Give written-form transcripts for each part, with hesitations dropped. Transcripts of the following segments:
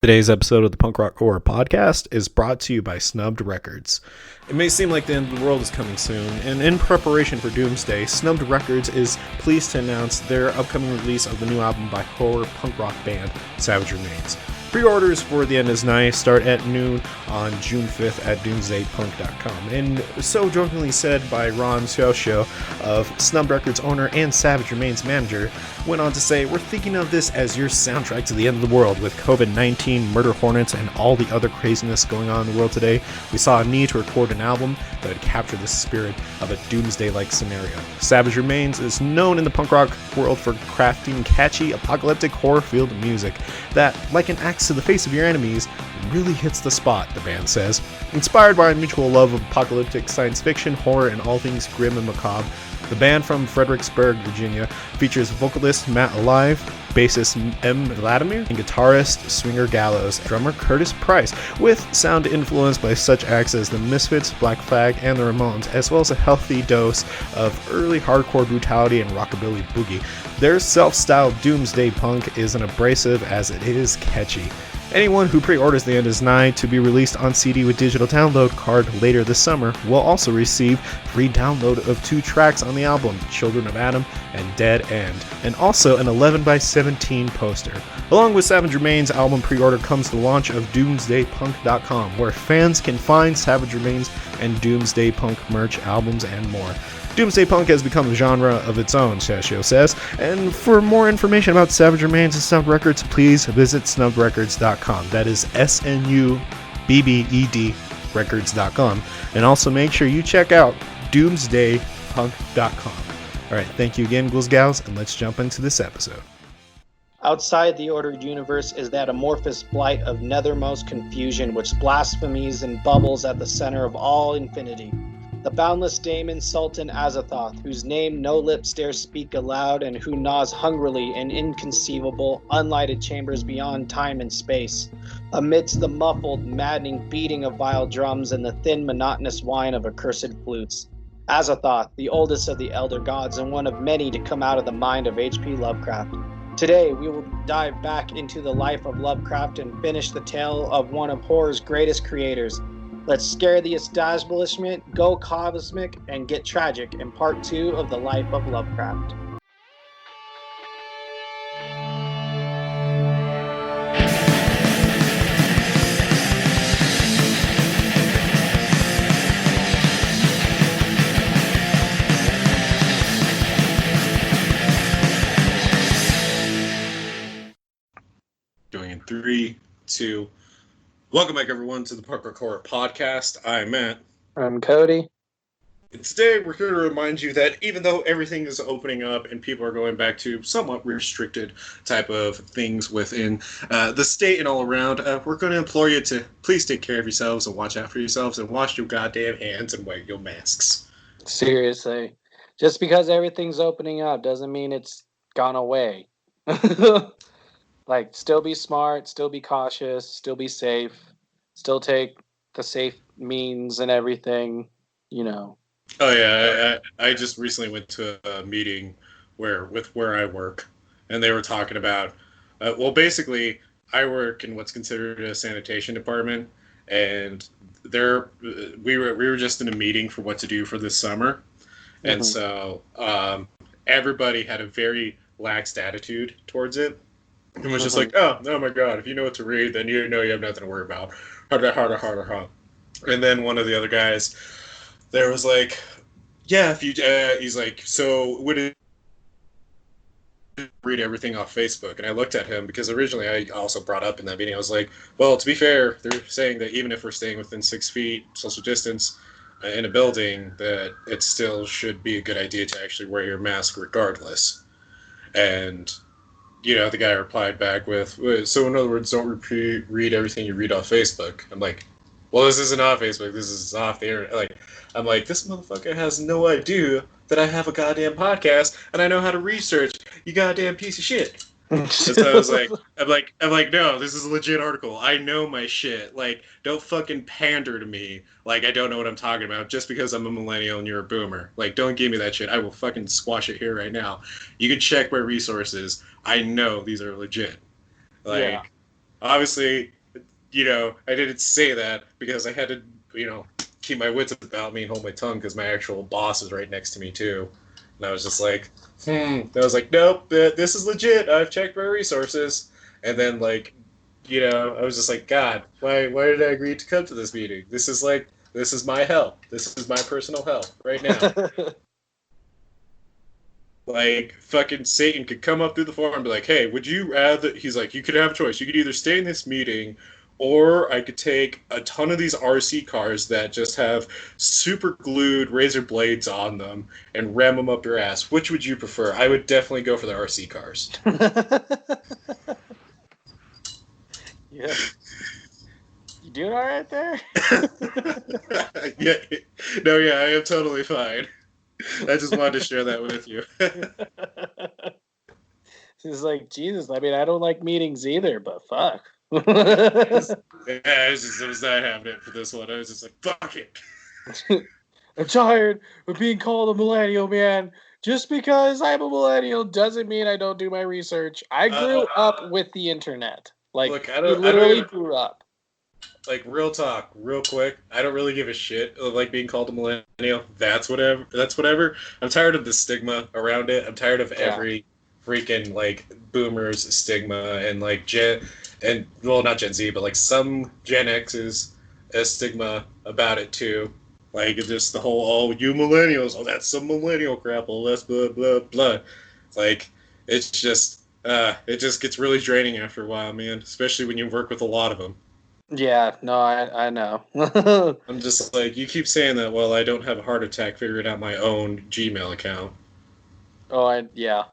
Today's episode of the Punk Rock Horror Podcast is brought to you by Snubbed Records. It may seem like the end of the world is coming soon, and in preparation for Doomsday, Snubbed Records is pleased to announce their upcoming release of the new album by horror punk rock band Savage Remains. Pre-orders for The End Is Nigh start at noon on June 5th at doomsdaypunk.com. And so jokingly said by Ron Show of Snubbed Records owner and Savage Remains manager, went on to say, "We're thinking of this as your soundtrack to the end of the world. With COVID-19, murder hornets, and all the other craziness going on in the world today, we saw a need to record an album that would capture the spirit of a doomsday-like scenario. Savage Remains is known in the punk rock world for crafting catchy, apocalyptic, horror-filled music that, like an axe to the face of your enemies, really hits the spot," the band says. Inspired by a mutual love of apocalyptic science fiction, horror, and all things grim and macabre, the band from Fredericksburg, Virginia, features vocalist Matt Alive, bassist M. Vladimir, and guitarist Swinger Gallows, drummer Curtis Price, with sound influenced by such acts as the Misfits, Black Flag, and the Ramones, as well as a healthy dose of early hardcore brutality and rockabilly boogie. Their self-styled doomsday punk is as abrasive as it is catchy. Anyone who pre-orders The End Is Nigh to be released on CD with digital download card later this summer will also receive free download of 2 tracks on the album, Children of Adam and Dead End, and also an 11x17 poster. Along with Savage Remains album pre-order comes the launch of doomsdaypunk.com, where fans can find Savage Remains and Doomsday Punk merch, albums, and more. Doomsday Punk has become a genre of its own, Shashio says, and for more information about Savage Remains and Snubbed Records, please visit snubbedrecords.com. That is SNUBBED records.com. And also make sure you check out doomsdaypunk.com. Alright, thank you again, ghouls, gals, and let's jump into this episode. Outside the ordered universe is that amorphous blight of nethermost confusion which blasphemies and bubbles at the center of all infinity. The boundless daemon Sultan Azathoth, whose name no lips dare speak aloud and who gnaws hungrily in inconceivable, unlighted chambers beyond time and space, amidst the muffled, maddening beating of vile drums and the thin, monotonous whine of accursed flutes. Azathoth, the oldest of the elder gods and one of many to come out of the mind of H.P. Lovecraft. Today, we will dive back into the life of Lovecraft and finish the tale of one of horror's greatest creators. Let's scare the establishment, go cosmic, and get tragic in part 2 of the life of Lovecraft. Going in 3, 2... Welcome back, everyone, to the Punk Rock Horror Podcast. I'm Matt. I'm Cody. And today, we're here to remind you that even though everything is opening up and people are going back to somewhat restricted type of things within the state and all around, we're going to implore you to please take care of yourselves and watch out for yourselves and wash your goddamn hands and wear your masks. Seriously. Just because everything's opening up doesn't mean it's gone away. Like, still be smart, still be cautious, still be safe, still take the safe means and everything, you know. Oh, yeah. I just recently went to a meeting where I work, and they were talking about, basically, I work in what's considered a sanitation department, and we were just in a meeting for what to do for this summer, and so everybody had a very lax attitude towards it. It was just like, oh my god, if you know what to read, then you know you have nothing to worry about. Harder. And then one of the other guys there was like, yeah, if you, he's like, so would it read everything off Facebook? And I looked at him because originally I also brought up in that meeting, I was like, well, to be fair, they're saying that even if we're staying within 6 feet social distance in a building, that it still should be a good idea to actually wear your mask regardless. And you know, the guy replied back with, so in other words, don't read everything you read off Facebook. I'm like, well, this isn't off Facebook. This is off the internet. Like, I'm like, this motherfucker has no idea that I have a goddamn podcast and I know how to research. You goddamn piece of shit. So I was like, I'm like, no, this is a legit article. I know my shit. Like, don't fucking pander to me. Like, I don't know what I'm talking about just because I'm a millennial and you're a boomer. Like, don't give me that shit. I will fucking squash it here right now. You can check my resources. I know these are legit. Like, yeah. obviously, I didn't say that because I had to, keep my wits about me and hold my tongue because my actual boss is right next to me too. And I was just like, I was like, nope, this is legit. I've checked my resources. And then I was just like, God, why did I agree to come to this meeting? This is my hell. This is my personal hell right now. Like fucking Satan could come up through the floor and be like, "Hey, would you rather?" He's like, "You could have a choice. You could either stay in this meeting, or I could take a ton of these RC cars that just have super glued razor blades on them and ram them up your ass. Which would you prefer?" I would definitely go for the RC cars. Yeah. You doing all right there? Yeah, no, yeah, I am totally fine. I just wanted to share that with you. He's like, Jesus, I mean, I don't like meetings either, but fuck. Yeah, it was not happening for this one. I was just like, fuck it. I'm tired of being called a millennial, man. Just because I'm a millennial doesn't mean I don't do my research. I grew up with the internet. Like, Look, we literally grew up. Like, real talk, real quick. I don't really give a shit of like being called a millennial. That's whatever. That's whatever. I'm tired of the stigma around it. I'm tired of every freaking like boomers stigma and like not Gen Z, but like some Gen X's a stigma about it too. Like just the whole you millennials, that's some millennial crap, all that's blah blah blah. Like it just gets really draining after a while, man. Especially when you work with a lot of them. Yeah, no, I know. I'm just like, you keep saying that, well, I don't have a heart attack figuring out my own Gmail account. Yeah.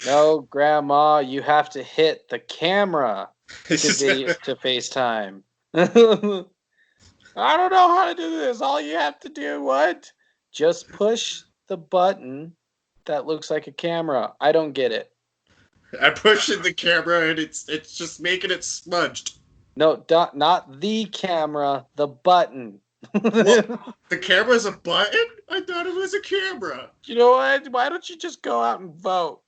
No, Grandma, you have to hit the camera to FaceTime. I don't know how to do this. All you have to do, what? Just push the button that looks like a camera. I don't get it. I push in the camera and it's just making it smudged. No, not the camera, the button. Well, the camera's a button? I thought it was a camera. You know what? Why don't you just go out and vote?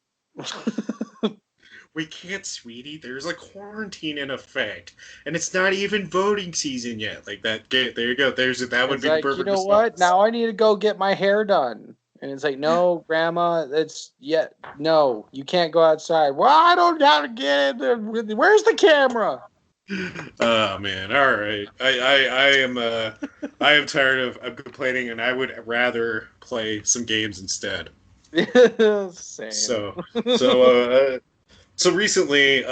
We can't, sweetie. There's a quarantine in effect, and it's not even voting season yet. Like that. There you go. That would be the perfect. You know what? Now I need to go get my hair done. And it's like, no, Grandma, no, you can't go outside. Well, I don't know how to get it. Where's the camera? Oh man! All right, I am tired of complaining, and I would rather play some games instead. Same. So recently,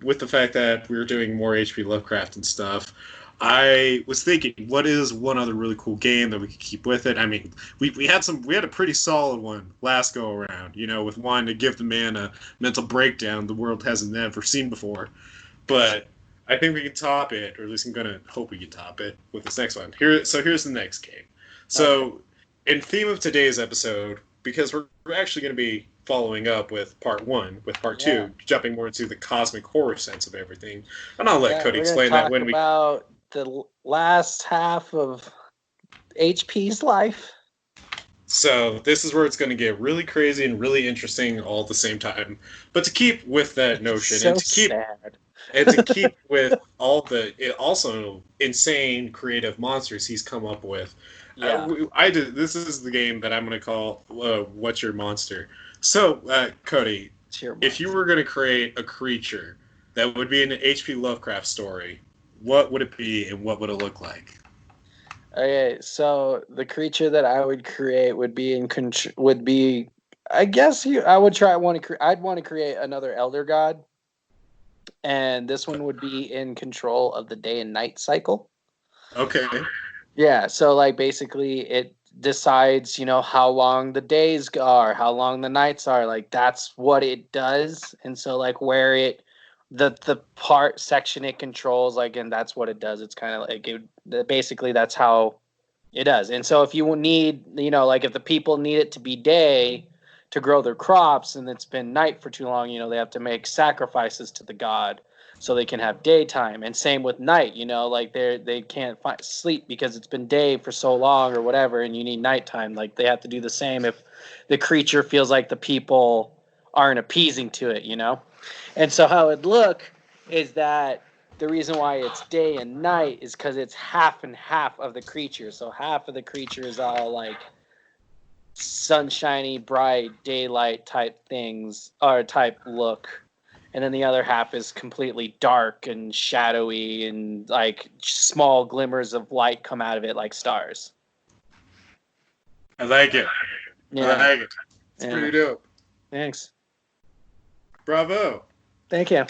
with the fact that we were doing more HP Lovecraft and stuff, I was thinking, what is one other really cool game that we could keep with it? I mean, we had a pretty solid one last go around, with wanting to give the man a mental breakdown the world hasn't ever seen before. But I think we can top it, or at least I'm gonna hope we can top it with this next one. Here's the next game. So, in theme of today's episode, because we're actually going to be following up with part 1, with part 2, jumping more into the cosmic horror sense of everything, and I'll let Cody explain that when we about the last half of HP's life. So this is where it's going to get really crazy and really interesting all at the same time. But to keep with that notion, and to keep with all the also insane creative monsters he's come up with, this is the game that I'm going to call What's Your Monster? So, Cody, if you were going to create a creature that would be in an H.P. Lovecraft story, what would it be and what would it look like? Okay, so the creature that I would create would be I guess I'd want to create another elder god, and this one would be in control of the day and night cycle. Okay. Yeah, so like basically it decides, how long the days are, how long the nights are. Like that's what it does, and so like where the part section it controls, like, and that's what it does. It's kind of like basically that's how it does. And so if you need, like if the people need it to be day to grow their crops and it's been night for too long, they have to make sacrifices to the god so they can have daytime. And same with night, like they can't sleep because it's been day for so long or whatever, and you need nighttime. Like they have to do the same if the creature feels like the people aren't appeasing to it, And so how it look is that the reason why it's day and night is because it's half and half of the creature. So half of the creature is all like sunshiny, bright, daylight type things or type look. And then the other half is completely dark and shadowy and like small glimmers of light come out of it like stars. I like it. Yeah. I like it. It's Yeah. pretty dope. Thanks. Bravo. Thank you.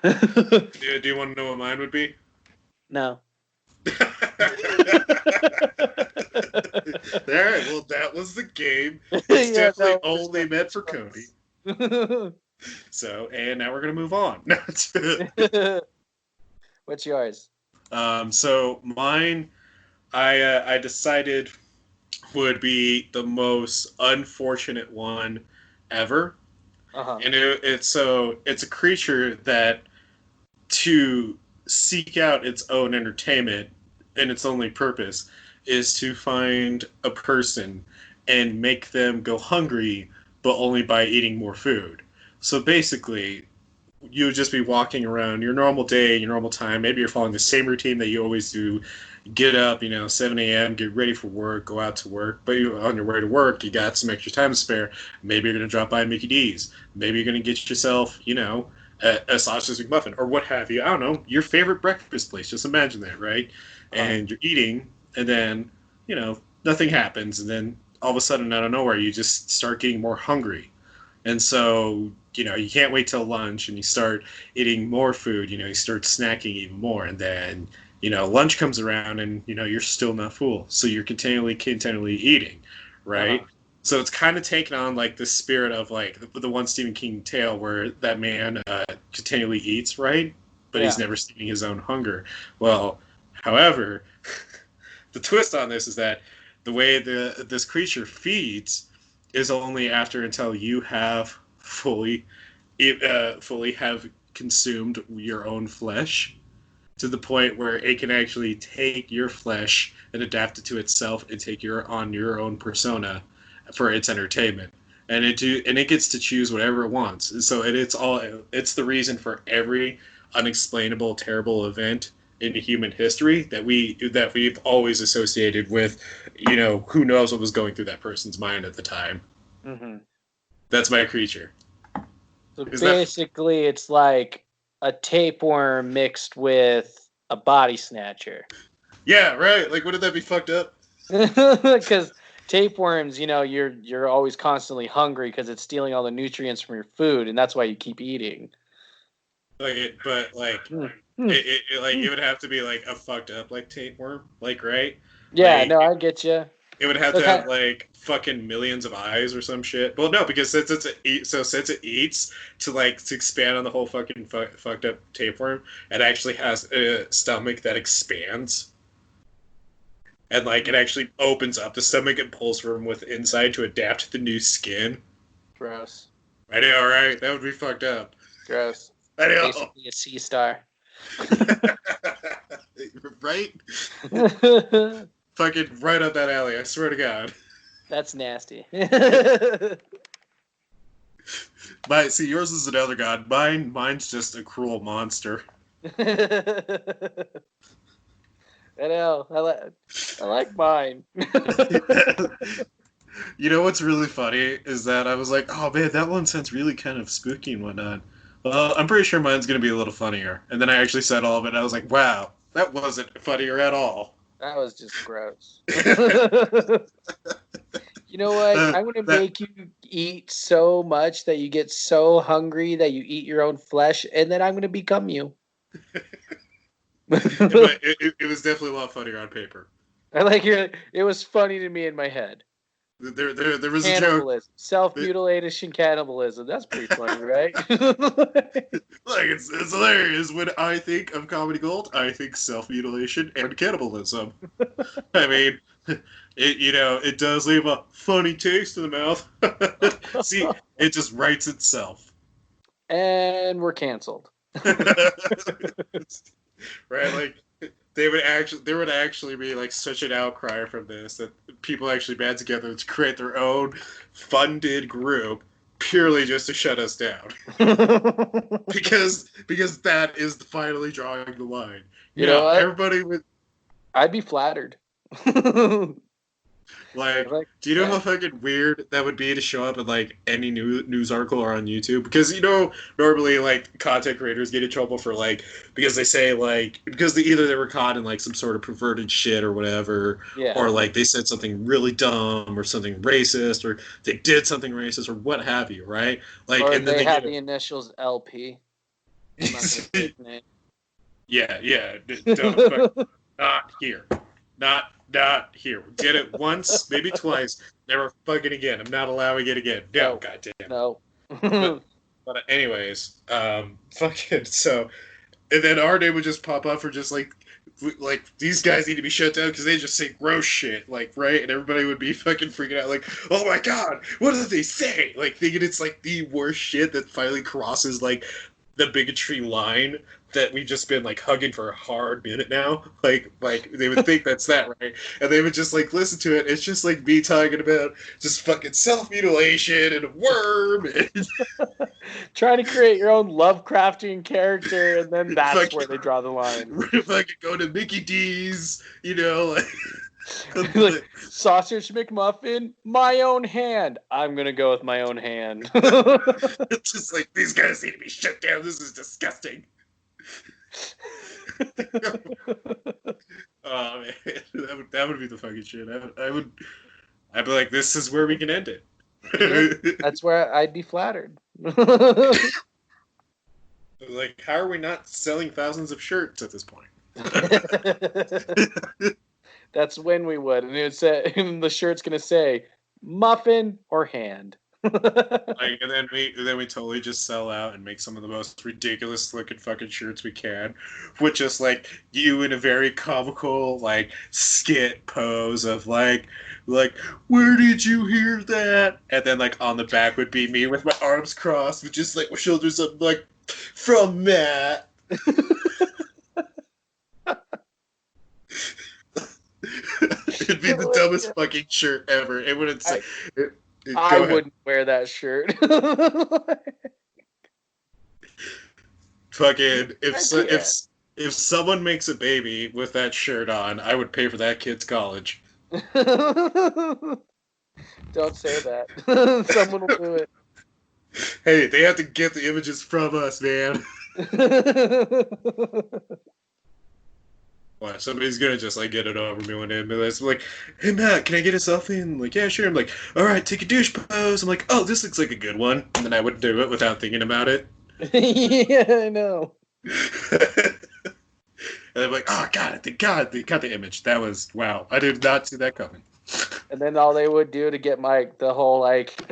Do you want to know what mine would be? No. All right, well, that was the game. It's definitely only meant for Cody. So, and now we're going to move on. What's yours? So mine, I decided would be the most unfortunate one ever. Uh-huh. And it's a creature that, to seek out its own entertainment and its only purpose is to find a person and make them go hungry, but only by eating more food. So basically, you would just be walking around your normal day, your normal time. Maybe you're following the same routine that you always do. Get up, 7 a.m., get ready for work, go out to work. But on your way to work, you got some extra time to spare. Maybe you're going to drop by Mickey D's. Maybe you're going to get yourself, a sausage McMuffin or what have you. I don't know, your favorite breakfast place. Just imagine that, right? And you're eating, and then, nothing happens. And then all of a sudden, out of nowhere, you just start getting more hungry. And so, you can't wait till lunch and you start eating more food, you start snacking even more. And then, lunch comes around and, you're still not full. So you're continually eating, right? Uh-huh. So it's kind of taken on like the spirit of like the one Stephen King tale where that man continually eats, right? But he's never seeing his own hunger. Well, however, the twist on this is that the way this creature feeds is only until you have fully have consumed your own flesh, to the point where it can actually take your flesh and adapt it to itself and take your own persona for its entertainment. And it gets to choose whatever it wants. And so it's the reason for every unexplainable terrible event in human history that we've always associated with, who knows what was going through that person's mind at the time. Mm-hmm. That's my creature. So basically, it's like a tapeworm mixed with a body snatcher. Yeah, right. Like, wouldn't that be fucked up? Because tapeworms, you're always constantly hungry because it's stealing all the nutrients from your food, and that's why you keep eating. It would have to be like a fucked up like tapeworm, like, right? Yeah, like, no, I get you. It would have to have like fucking millions of eyes or some shit. Well, no, because since it eats to expand on the whole fucking fucked up tapeworm, it actually has a stomach that expands, and it actually opens up the stomach and pulls from within inside to adapt to the new skin. Gross. I know, right? That would be fucked up. Gross. I know. Basically a sea star. Right? Fucking right up that alley, I swear to God. That's nasty. See, yours is another god. Mine's just a cruel monster. I know. I like mine. You know what's really funny is that I was like, oh man, that one sounds really kind of spooky and whatnot. Well, I'm pretty sure mine's going to be a little funnier. And then I actually said all of it, and I was like, wow, that wasn't funnier at all. That was just gross. You know what? I'm going to make you eat so much that you get so hungry that you eat your own flesh, and then I'm going to become you. It was definitely a lot funnier on paper. It was funny to me in my head. There was a joke. Self-mutilation cannibalism. That's pretty funny, right? It's hilarious. When I think of comedy gold, I think self-mutilation and cannibalism. I mean, it does leave a funny taste in the mouth. See, it just writes itself. And we're canceled. Right, there would actually be such an outcry from this that people actually band together to create their own funded group purely just to shut us down. because that is finally drawing the line. You know what? Everybody would. I'd be flattered. Like, do you know how fucking weird that would be to show up in like any news article or on YouTube? Because normally like content creators get in trouble for like because they say like because either they were caught in like some sort of perverted shit or whatever, or like they said something really dumb or something racist or they did something racist or what have you, right? Like, or and then they have the initials LP. I'm not gonna say his name. Yeah. Not here. Not here. We did it once, maybe twice. Never fucking again. I'm not allowing it again. No, goddamn. No. but anyways, fucking so, and then our name would just pop up for just like these guys need to be shut down because they just say gross shit, like, right? And everybody would be fucking freaking out, like, oh my god, what did they say? Like, thinking it's like the worst shit that finally crosses like the bigotry line that we've just been like hugging for a hard minute now. Like they would think that's that, right? And they would just like listen to it. It's just like me talking about just fucking self-mutilation and a worm and trying to create your own Lovecraftian character, and then that's fucking, where they draw the line. We're fucking go to Mickey D's, like like sausage McMuffin, my own hand. I'm gonna go with my own hand. It's just like these guys need to be shut down. This is disgusting. Oh man, that would be the fucking shit. I'd be like, this is where we can end it. That's where I'd be flattered. Like, how are we not selling thousands of shirts at this point? That's when we would, and it would say, and the shirt's gonna say muffin or hand. Like, and then we totally just sell out and make some of the most ridiculous looking fucking shirts we can, with just like you in a very comical like skit pose of like where did you hear that? And then like on the back would be me with my arms crossed with just like my shoulders up like from Matt. It'd be the dumbest fucking shirt ever. It wouldn't say. I wouldn't wear that shirt. Fucking if someone makes a baby with that shirt on, I would pay for that kid's college. Don't say that. Someone will do it. Hey, they have to get the images from us, man. Why? Somebody's gonna just like get it over me one day and be like, "Hey Matt, can I get a selfie?" And I'm like, "Yeah, sure." I'm like, "All right, take a douche pose." I'm like, "Oh, this looks like a good one," and then I would do it without thinking about it. Yeah, I know. And I'm like, "Oh God, they got the image. That was wow. I did not see that coming." And then all they would do to get the whole like,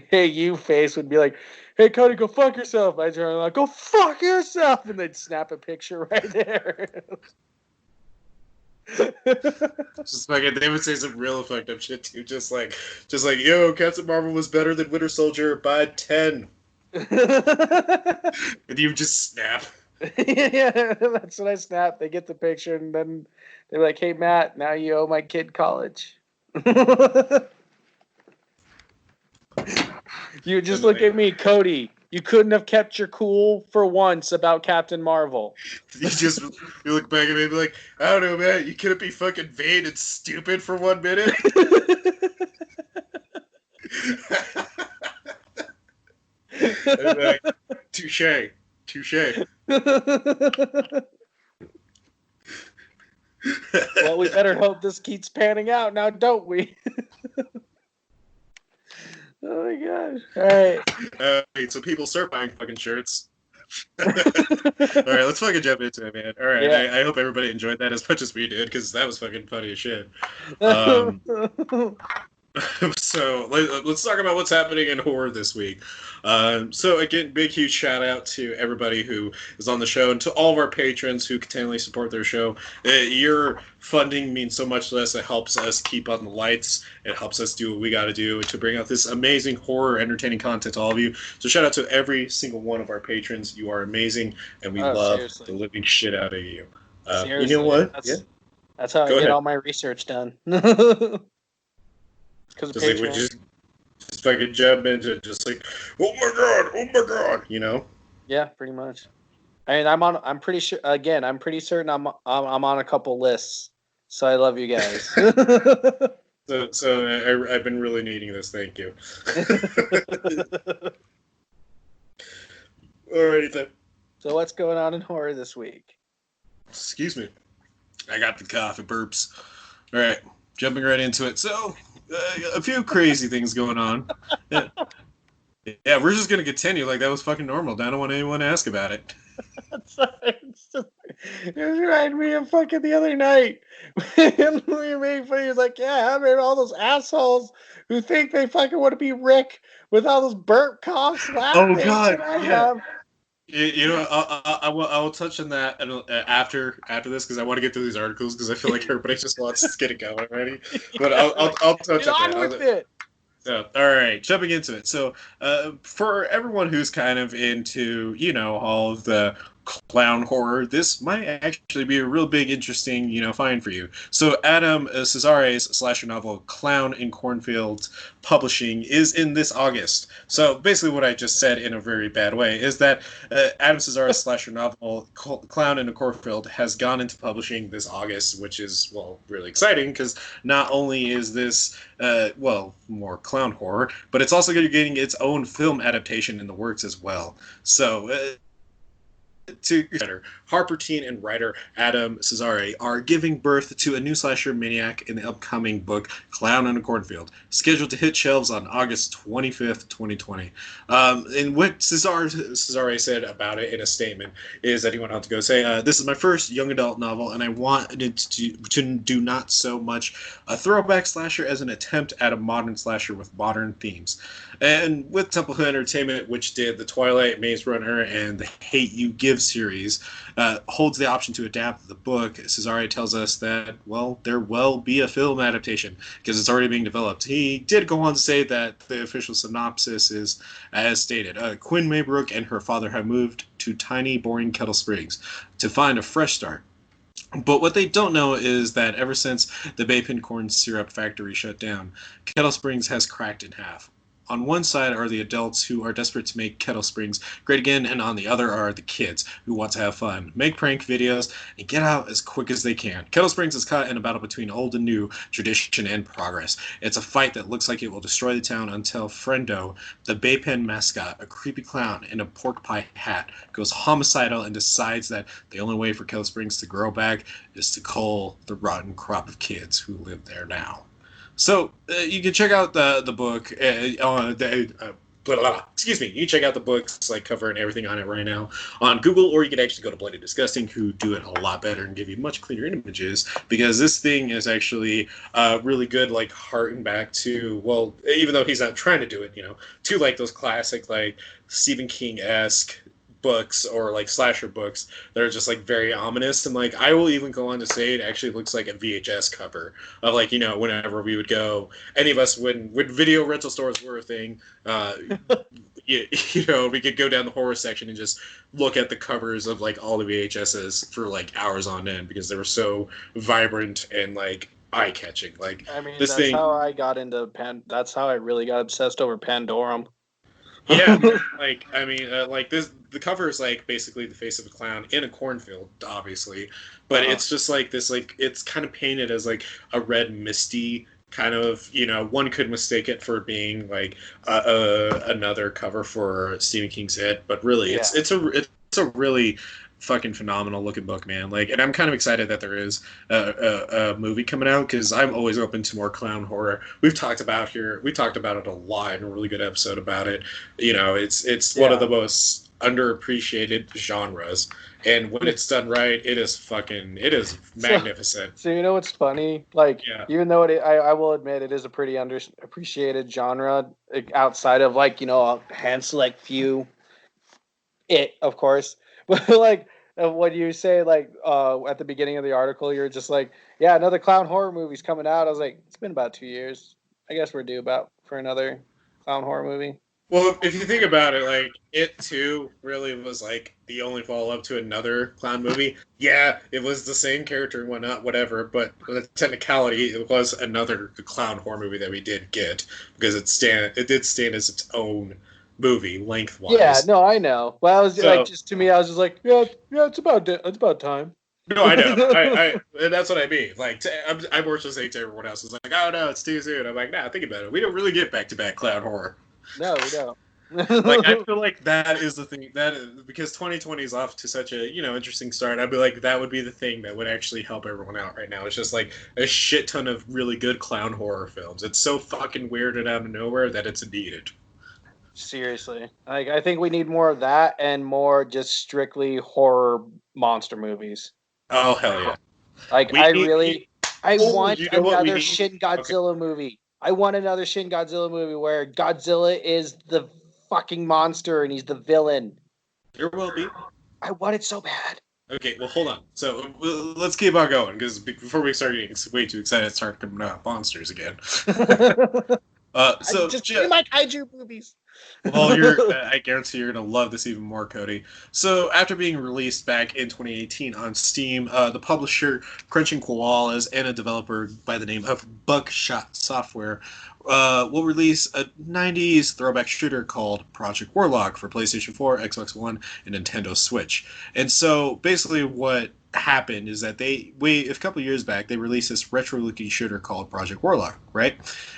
"Hey you" face would be like, "Hey Cody, go fuck yourself." I turn like, "Go fuck yourself," and they'd snap a picture right there. Just fucking, they would say some real fucked up shit too. Just like, yo, Captain Marvel was better than Winter Soldier by 10. And you just snap. Yeah, that's what I snap. They get the picture, and then they're like, "Hey Matt, now you owe my kid college." You just look at me, Cody. You couldn't have kept your cool for once about Captain Marvel. You look back at me and be like, I don't know, man. You couldn't be fucking vain and stupid for 1 minute. And be like, touche. Well, we better hope this keeps panning out now, don't we? Oh my gosh. All right. So people start buying fucking shirts. All right, let's fucking jump into it, man. All right, yeah. I hope everybody enjoyed that as much as we did, because that was fucking funny as shit. So let's talk about what's happening in horror this week. So again, big huge shout out to everybody who is on the show and to all of our patrons who continually support their show. Your funding means so much to us. It helps us keep on the lights. It helps us do what we got to do to bring out this amazing horror entertaining content to all of you. So shout out to every single one of our patrons. You are amazing, and we love the living shit out of you. You know what? That's how I get all my research done. Just just fucking jump into it, just like, oh my god, you know. Yeah, pretty much. I mean, I'm pretty sure. Again, I'm pretty certain I'm on a couple lists. So I love you guys. So I've been really needing this. Thank you. Alrighty then. So what's going on in horror this week? Excuse me. I got the cough. It burps. All right, jumping right into it. So, a few crazy things going on. Yeah, we're just gonna continue like that was fucking normal. I don't want anyone to ask about it. It reminded me of fucking the other night. We made fun. He was like, "Yeah, I mean, all those assholes who think they fucking want to be Rick with all those burp coughs, laugh Oh things god, that I yeah. have." You know, I will touch on that after this because I want to get through these articles because I feel like everybody just wants to get it going already. But I'll touch on that. With it. So, all right, jumping into it. So, for everyone who's kind of into, you know, all of the clown horror, this might actually be a real big, interesting, you know, find for you. So, Adam Cesare's slasher novel "Clown in Cornfields" publishing is in this August. So, basically, what I just said in a very bad way is that Adam Cesare's slasher novel "Clown in a Cornfield" has gone into publishing this August, which is, well, really exciting because not only is this more clown horror, but it's also getting its own film adaptation in the works as well. So, Harper teen and writer Adam Cesare are giving birth to a new slasher maniac in the upcoming book Clown in a Cornfield, scheduled to hit shelves on August 25th, 2020. And what Cesare said about it in a statement is that he went on to go say, "This is my first young adult novel, and I wanted to do not so much a throwback slasher as an attempt at a modern slasher with modern themes." And with Temple Entertainment, which did the Twilight, Maze Runner, and the Hate You Give series, holds the option to adapt the book, Cesare tells us that, well, there will be a film adaptation because it's already being developed. He did go on to say that the official synopsis is as stated. Quinn Maybrook and her father have moved to tiny, boring Kettle Springs to find a fresh start. But what they don't know is that ever since the Baypin corn syrup factory shut down, Kettle Springs has cracked in half. On one side are the adults who are desperate to make Kettle Springs great again, and on the other are the kids who want to have fun, make prank videos, and get out as quick as they can. Kettle Springs is caught in a battle between old and new, tradition and progress. It's a fight that looks like it will destroy the town until Friendo, the Baypen mascot, a creepy clown in a pork pie hat, goes homicidal and decides that the only way for Kettle Springs to grow back is to cull the rotten crop of kids who live there now. So you can check out the book excuse me. You can check out the books like cover and everything on it right now on Google, or you can actually go to Bloody Disgusting, who do it a lot better and give you much cleaner images because this thing is actually really good, like harking back to, well, even though he's not trying to do it, you know, to like those classic like Stephen King-esque books or like slasher books that are just like very ominous, and like I will even go on to say it actually looks like a VHS cover of, like, you know, whenever we would go, any of us when video rental stores were a thing, you know, we could go down the horror section and just look at the covers of like all the VHSs for like hours on end because they were so vibrant and like eye catching. Like, I mean, this that's thing, how I got into That's how I really got obsessed over Pandorum. yeah, like I mean, like this, the cover is like basically the face of a clown in a cornfield, obviously, but it's just like this, like it's kind of painted as like a red misty kind of, you know, one could mistake it for being like another cover for Stephen King's It, but really, it's a really fucking phenomenal looking book, man. Like, and I'm kind of excited that there is a movie coming out because I'm always open to more clown horror. We talked about it a lot in a really good episode about it. You know, it's one of the most underappreciated genres, and when it's done right, it is magnificent. So you know what's funny? Like, even though I will admit it is a pretty underappreciated genre, like, outside of, like, you know, a hand select few. It, of course, but like what you say, like at the beginning of the article, you're just like, yeah, another clown horror movie's coming out. I was like, it's been about 2 years. I guess we're due about for another clown horror movie. Well, if you think about it, like It Too really was like the only follow-up to another clown movie. Yeah, it was the same character and whatnot, whatever. But the technicality, it was another clown horror movie that we did get because it did stand as its own movie Yeah, lengthwise. no, I know. Well, I was like, So just to me, I was just like, yeah, yeah, it's about time. no, I know, and that's what I mean. Like I'm more just saying to everyone else, it's like, oh no, it's too soon. I'm like, nah, think about it. We don't really get back-to-back clown horror. No, we don't. Like I feel like that is the thing that is, because 2020 is off to such a interesting start. I'd be like that would be the thing that would actually help everyone out right now. It's just like a shit ton of really good clown horror films. It's so fucking weirded out of nowhere that it's needed. Seriously, like I think we need more of that and more just strictly horror monster movies. Oh hell yeah! Like We need. I Oh, want you know what we another need? Shin Okay, Godzilla movie. I want another Shin Godzilla movie where Godzilla is the fucking monster and he's the villain. there will be. I want it so bad. Okay, well, hold on. So let's keep on going because before we start getting way too excited, start coming out monsters again. So Just give me my kaiju movies. well, I guarantee you're gonna love this even more, Cody. So, after being released back in 2018 on Steam, the publisher Crunching Koalas and a developer by the name of Buckshot Software will release a 90s throwback shooter called Project Warlock for PlayStation 4, Xbox One, and Nintendo Switch. And so, basically, what happened is that a couple years back they released this retro looking shooter called Project Warlock, right?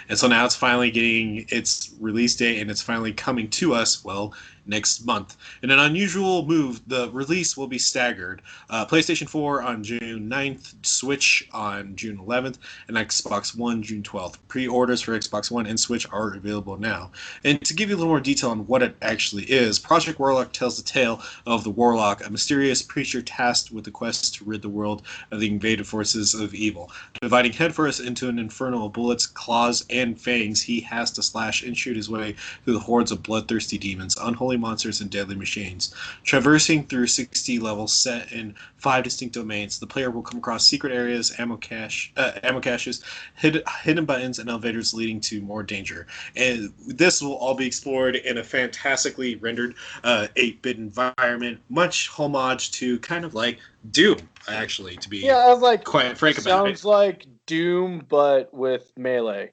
And so now it's finally getting its release date and it's finally coming to us, well, next month. In an unusual move, the release will be staggered. PlayStation 4 on June 9th, Switch on June 11th, and Xbox One June 12th. Pre-orders for Xbox One and Switch are available now. And to give you a little more detail on what it actually is, Project Warlock tells the tale of the Warlock, a mysterious preacher tasked with the quest to rid the world of the invaded forces of evil. Dividing headfirst into an inferno of bullets, claws, and fangs, he has to slash and shoot his way through the hordes of bloodthirsty demons, unholy monsters, and deadly machines. Traversing through 60 levels set in 5 distinct domains, the player will come across secret areas, ammo caches, hidden buttons, and elevators leading to more danger. And this will all be explored in a fantastically rendered 8-bit environment, much homage to kind of like Doom, actually, to be Yeah, I was like, quite frank about it. sounds like Doom, but with melee.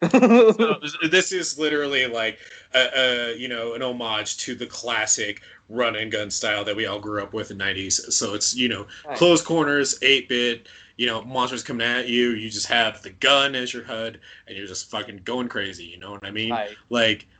So this is literally like an homage to the classic run and gun style that we all grew up with in the 90s. So it's Nice. closed corners, 8-bit, monsters coming at you. You just have the gun as your HUD, and you're just fucking going crazy. You know what I mean? Nice.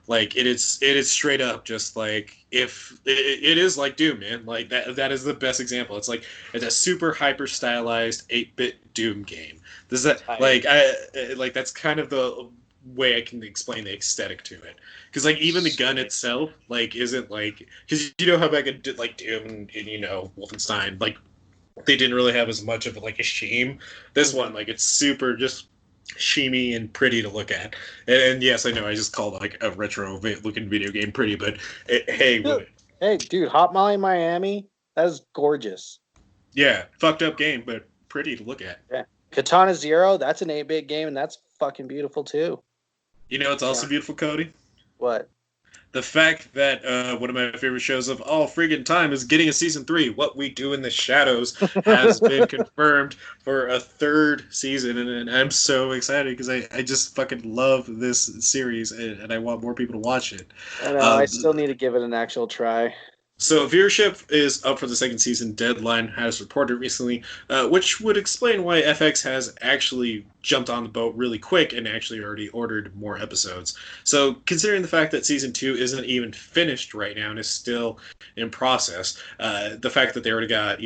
Like it is straight up just like if it is like Doom, man. Like that is the best example. It's a super hyper stylized 8-bit Doom game. Does that like that's kind of the way I can explain the aesthetic to it, because like even the gun itself like isn't like, because how back in like Doom and Wolfenstein, like they didn't really have as much of like a sheen. This one, like it's super just sheamy and pretty to look at. And yes, I know I just called like a retro looking video game pretty, but Hey, dude, Hot Molly Miami, that's gorgeous. yeah, fucked up game, but pretty to look at. Yeah. Katana Zero, that's an 8-bit game, and that's fucking beautiful too. It's also beautiful, Cody. What? The fact that one of my favorite shows of all friggin' time is getting a season 3. What We Do in the Shadows has been confirmed for a 3rd season, and I'm so excited because I just fucking love this series, and I want more people to watch it. I know, I still need to give it an actual try. So viewership is up for the 2nd season. Deadline has reported recently, which would explain why FX has actually jumped on the boat really quick and actually already ordered more episodes. So considering the fact that season 2 isn't even finished right now and is still in process, the fact that they already got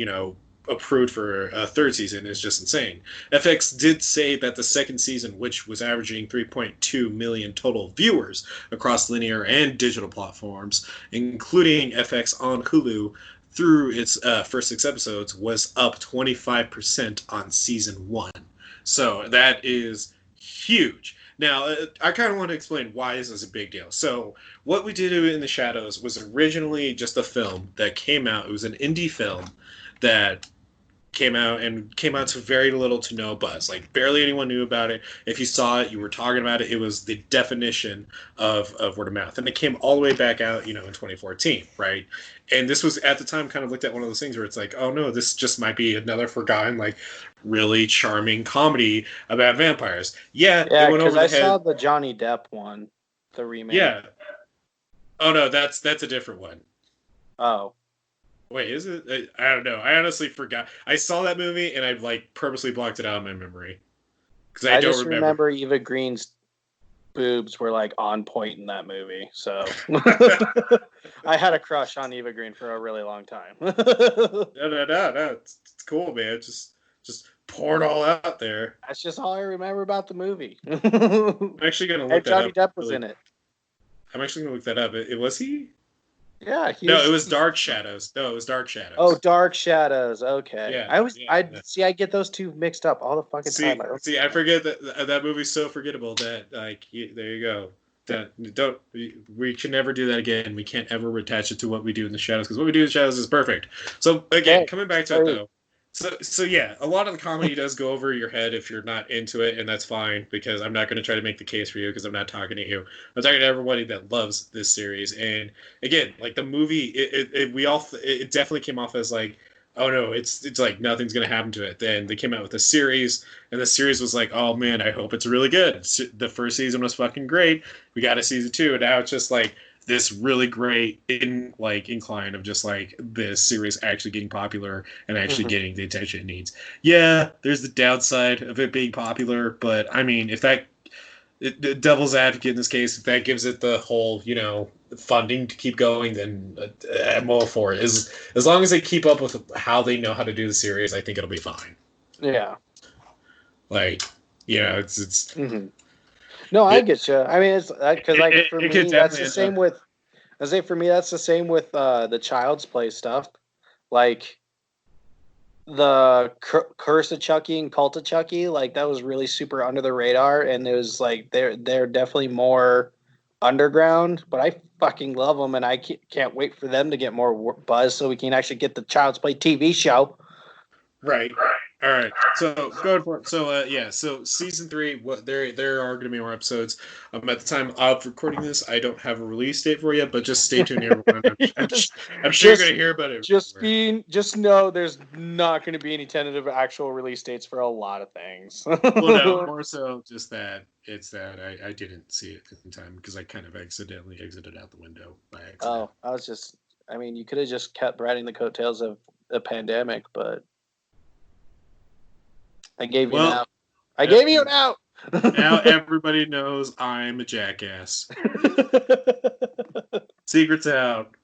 approved for a 3rd season is just insane. FX did say that the 2nd season, which was averaging 3.2 million total viewers across linear and digital platforms, including FX on Hulu, through its first 6 episodes, was up 25% on season 1. So that is huge. Now, I kind of want to explain why this is a big deal. So, What We Did in the Shadows was originally just a film that came out. It was an indie film that came out to very little to no buzz. Like barely anyone knew about it. If you saw it, you were talking about it. It was the definition of word of mouth, and it came all the way back out, in 2014, right? And this was at the time kind of looked at one of those things where it's like, oh no, this just might be another forgotten, like really charming comedy about vampires. Yeah, Yeah, it went because over the I head. saw the Johnny Depp one, the remake. Yeah. Oh no, that's a different one. Oh. Wait, is it? I don't know. I honestly forgot. I saw that movie and I like purposely blocked it out of my memory because I don't just remember Eva Green's boobs were like on point in that movie. So I had a crush on Eva Green for a really long time. No. It's cool, man. Just pour it all out there. That's just all I remember about the movie. I'm actually gonna look and that Johnny up. Depp was in it. I'm actually gonna look that up. It was he? Yeah. It was Dark Shadows. No, it was Dark Shadows. Oh, Dark Shadows. Okay. Yeah, I get those two mixed up all the fucking time. See, I forget that movie's so forgettable that there you go. We can never do that again. We can't ever attach it to what we do in the shadows because what we do in the shadows is perfect. So again, coming back to it though. So yeah, a lot of the comedy does go over your head if you're not into it, and that's fine because I'm not going to try to make the case for you because I'm not talking to you. I'm talking to everybody that loves this series. And again, like the movie, it definitely came off as like, oh no, it's like nothing's going to happen to it. Then they came out with a series, and the series was like, oh man, I hope it's really good. The first season was fucking great. We got a season 2, and now it's just like this really great incline of just like this series actually getting popular and actually getting the attention it needs. Yeah, there's the downside of it being popular, but I mean, if that the devil's advocate in this case, if that gives it the whole funding to keep going, then I'm all for it. As long as they keep up with how they know how to do the series, I think it'll be fine. Yeah. Like, it's. Mm-hmm. No, I get you. I mean, it's because like for me, that's the same with. I say for me, that's the same with the Child's Play stuff, like the Curse of Chucky and Cult of Chucky. Like that was really super under the radar, and it was like they're definitely more underground. But I fucking love them, and I can't wait for them to get more buzz so we can actually get the Child's Play TV show. Right. All right. So going for it. So So season 3. There are going to be more episodes. At the time of recording this, I don't have a release date for you, but just stay tuned, everyone. I'm sure you're going to hear about it. Just know there's not going to be any tentative actual release dates for a lot of things. Well, no, more so just that it's that I didn't see it in time because I kind of accidentally exited out the window by accident. Oh, I mean, you could have just kept riding the coattails of a pandemic, but. I gave you an out. I gave you an out. Now everybody knows I'm a jackass. Secret's out.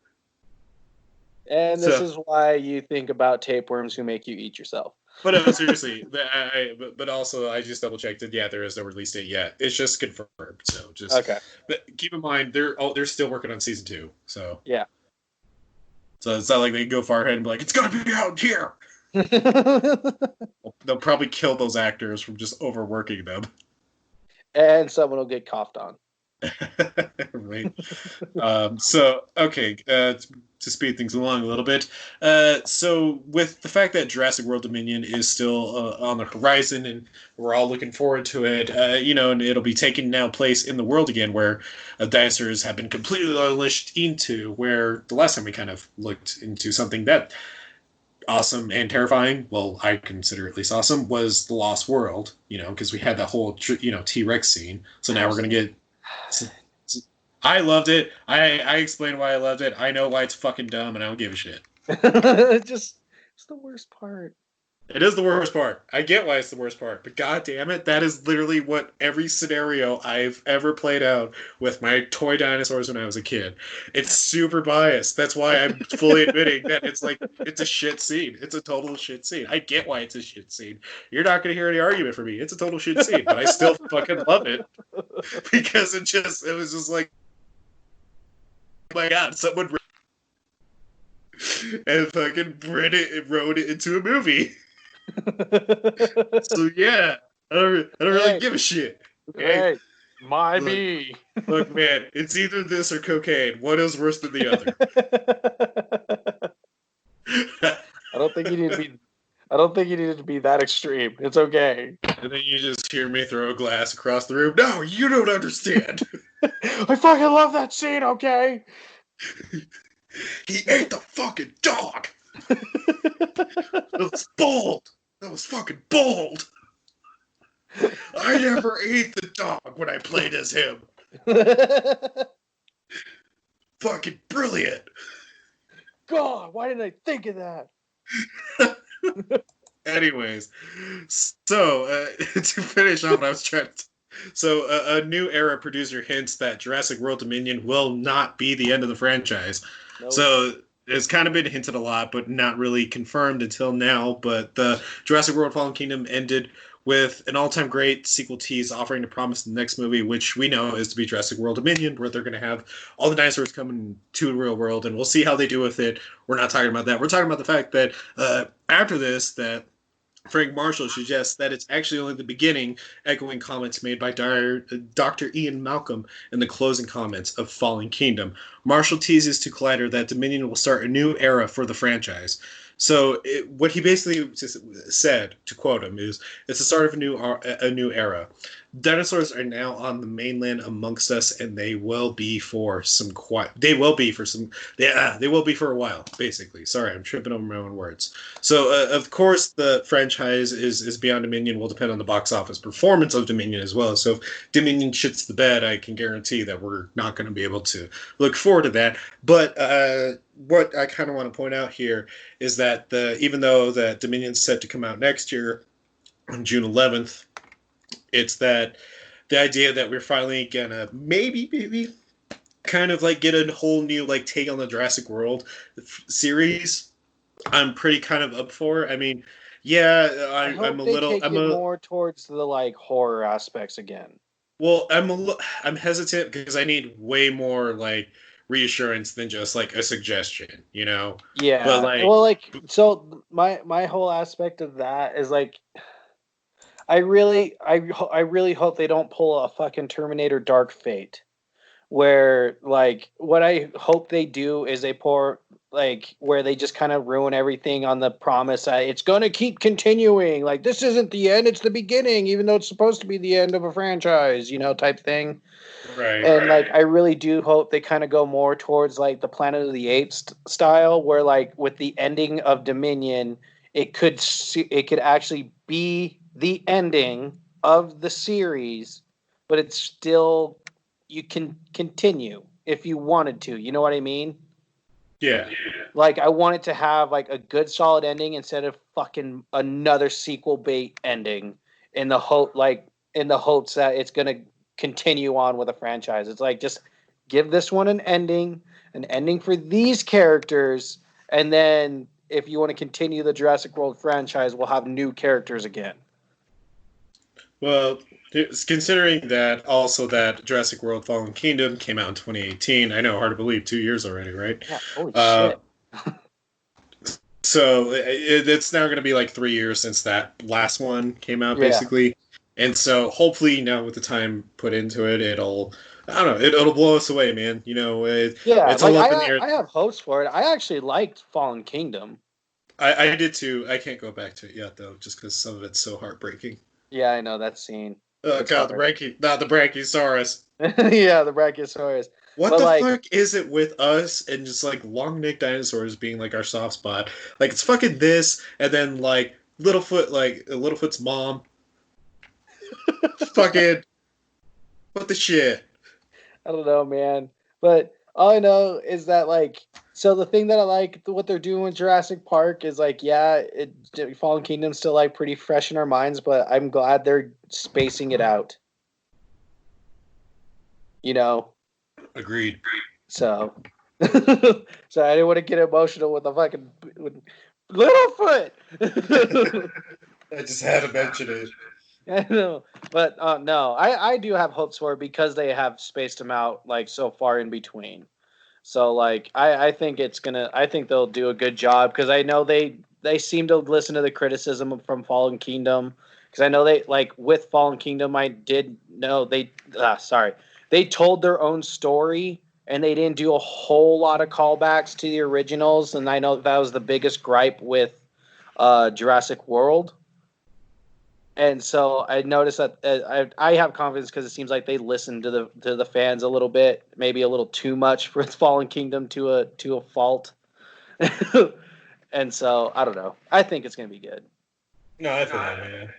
And this is why you think about tapeworms who make you eat yourself. But no, seriously, but also I just double checked it. Yeah, there is no release date yet. It's just confirmed. So just okay. But keep in mind they're still working on season 2. So yeah. So it's not like they can go far ahead and be like, it's gonna be out here. They'll probably kill those actors from just overworking them. And someone will get coughed on. Right. So, okay, to speed things along a little bit. So, with the fact that Jurassic World Dominion is still on the horizon and we're all looking forward to it, and it'll be taking now place in the world again where dinosaurs have been completely unleashed into, where the last time we kind of looked into something that awesome and terrifying, well, I consider at least awesome, was The Lost World, because we had that whole, T-Rex scene. So now we're going to get... I loved it. I explained why I loved it. I know why it's fucking dumb, and I don't give a shit. It's the worst part. It is the worst part. I get why it's the worst part, but god damn it, that is literally what every scenario I've ever played out with my toy dinosaurs when I was a kid. It's super biased. That's why I'm fully admitting that it's a shit scene. It's a total shit scene. I get why it's a shit scene. You're not going to hear any argument from me. It's a total shit scene, but I still fucking love it because it was just like, oh my god, someone and fucking wrote it into a movie. So yeah, I don't really give a shit. Okay, me. Look, man, it's either this or cocaine. One is worse than the other. I don't think you need to be. I don't think you needed to be that extreme. It's okay. And then you just hear me throw a glass across the room. No, you don't understand. I fucking love that scene, okay? He ate the fucking dog. That was bold. That was fucking bold. I never ate the dog when I played as him. Fucking brilliant. God, why didn't I think of that? Anyways, so to finish off what I was trying to... So a new era producer hints that Jurassic World Dominion will not be the end of the franchise. Nope. So it's kind of been hinted a lot, but not really confirmed until now. But the Jurassic World Fallen Kingdom ended with an all-time great sequel tease offering to promise the next movie, which we know is to be Jurassic World Dominion, where they're going to have all the dinosaurs coming to the real world, and we'll see how they do with it. We're not talking about that. We're talking about the fact that after this, that Frank Marshall suggests that it's actually only the beginning, echoing comments made by Dr. Ian Malcolm in the closing comments of Fallen Kingdom. Marshall teases to Collider that Dominion will start a new era for the franchise. So what he basically said, to quote him, is it's the start of a new era. Dinosaurs are now on the mainland amongst us, and they will be for some They will be for a while. Basically, sorry, I'm tripping over my own words. So of course, the franchise is Beyond Dominion will depend on the box office performance of Dominion as well. So if Dominion shits the bed, I can guarantee that we're not going to be able to look forward to that. But what I kind of want to point out here is that even though that Dominion's set to come out next year on June 11th, it's that the idea that we're finally gonna maybe kind of like get a whole new like take on the Jurassic World series. I'm pretty kind of up for. I mean, yeah, I'm a little. Take it more towards the like horror aspects again. Well, I'm hesitant because I need way more like reassurance than just like a suggestion, you know? Yeah. But so my whole aspect of that is like, I really hope they don't pull a fucking Terminator Dark Fate, where like what I hope they do is they pour like where they just kind of ruin everything on the promise that it's going to keep continuing. Like this isn't the end, it's the beginning, even though it's supposed to be the end of a franchise, type thing. right. And like I really do hope they kind of go more towards like the Planet of the Apes style, where like with the ending of Dominion, it could actually be the ending of the series, but it's still you can continue if you wanted to. You know what I mean? Yeah. Like I want it to have like a good solid ending instead of fucking another sequel bait ending in the hopes that it's gonna continue on with a franchise. It's like just give this one an ending for these characters, and then if you want to continue the Jurassic World franchise, we'll have new characters again. Well, considering that also that Jurassic World Fallen Kingdom came out in 2018, I know, hard to believe, 2 years already, right? Yeah, holy shit. So it's now going to be like 3 years since that last one came out, basically. And so hopefully now with the time put into it, it'll blow us away, man. It's all up in the air. I have hopes for it. I actually liked Fallen Kingdom. I did too. I can't go back to it yet though, just because some of it's so heartbreaking. Yeah, I know that scene. Oh god, the Brachiosaurus. Yeah, the Brachiosaurus. What the fuck is it with us and just like long-necked dinosaurs being like our soft spot? Like it's fucking this, and then like Littlefoot's mom. Fucking what the shit? I don't know, man. But all I know is that so the thing that I like what they're doing with Jurassic Park is Fallen Kingdom's still like pretty fresh in our minds, but I'm glad they're spacing it out. Agreed. So so I didn't want to get emotional with Littlefoot. I just had to mention it. I know, but no, I do have hopes for it because they have spaced them out like so far in between. So I think I think they'll do a good job because I know they seem to listen to the criticism from Fallen Kingdom, because I know they with Fallen Kingdom I did know they told their own story and they didn't do a whole lot of callbacks to the originals, and I know that was the biggest gripe with Jurassic World. And so I noticed that I have confidence because it seems like they listen to the fans a little bit, maybe a little too much for Fallen Kingdom to a fault. And so I don't know. I think it's gonna be good. No, I feel that, man.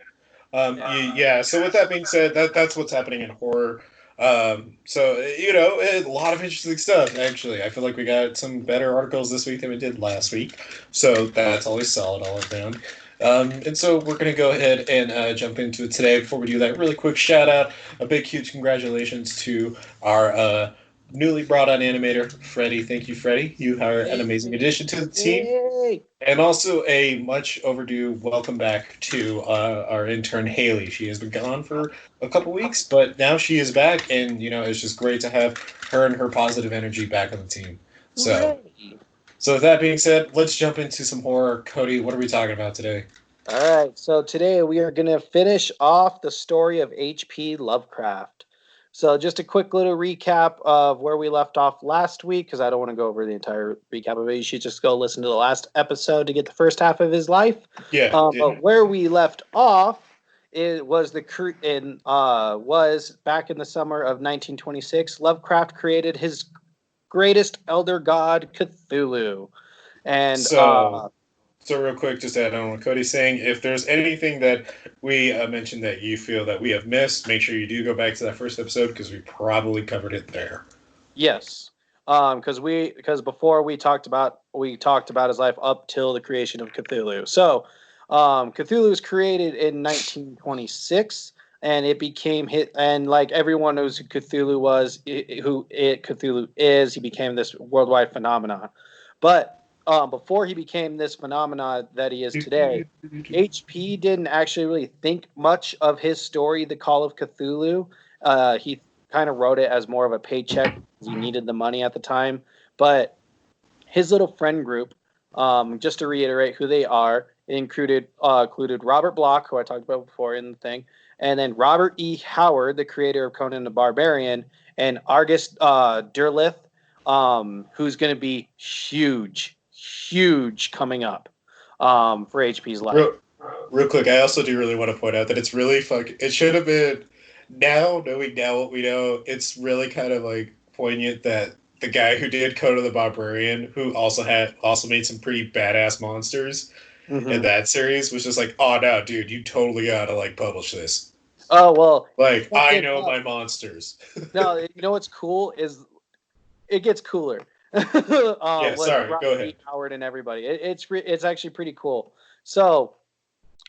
Yeah. So with that being said, that's what's happening in horror. So a lot of interesting stuff. Actually, I feel like we got some better articles this week than we did last week. So that's always solid all around. And so we're going to go ahead and jump into it today. Before we do that, really quick shout out, a big, huge congratulations to our newly brought on animator, Freddie. Thank you, Freddie. You are an amazing addition to the team. Yay! And also a much overdue welcome back to our intern, Haley. She has been gone for a couple weeks, but now she is back, and, it's just great to have her and her positive energy back on the team. So with that being said, let's jump into some horror. Cody, what are we talking about today? All right, so today we are going to finish off the story of H.P. Lovecraft. So just a quick little recap of where we left off last week, because I don't want to go over the entire recap of it. You should just go listen to the last episode to get the first half of his life. Yeah. But where we left off, it was was back in the summer of 1926. Lovecraft created his greatest elder god, Cthulhu, and So real quick, just to add on what Cody's saying, if there's anything that we mentioned that you feel that we have missed, make sure you do go back to that first episode because we probably covered it there. Yes, because before we talked about his life up till the creation of Cthulhu. So, Cthulhu was created in 1926, and it became and like everyone knows who Cthulhu was, Cthulhu is. He became this worldwide phenomenon, but before he became this phenomenon that he is today, HP didn't actually really think much of his story, The Call of Cthulhu. He kind of wrote it as more of a paycheck because he needed the money at the time. But his little friend group, just to reiterate who they are, included Robert Bloch, who I talked about before in the thing, and then Robert E. Howard, the creator of Conan the Barbarian, and Argus Derleth, who's going to be huge coming up for HP's life. Real quick, I also do really want to point out that it's really it should have been, knowing now what we know, it's really kind of like poignant that the guy who did Conan the Barbarian, who also made some pretty badass monsters in that series, was just like, oh no, dude, you totally gotta like publish this. Oh well, like I know my monsters. No, you know what's cool is it gets cooler. Sorry, go ahead. Howard and everybody. It's actually pretty cool. So,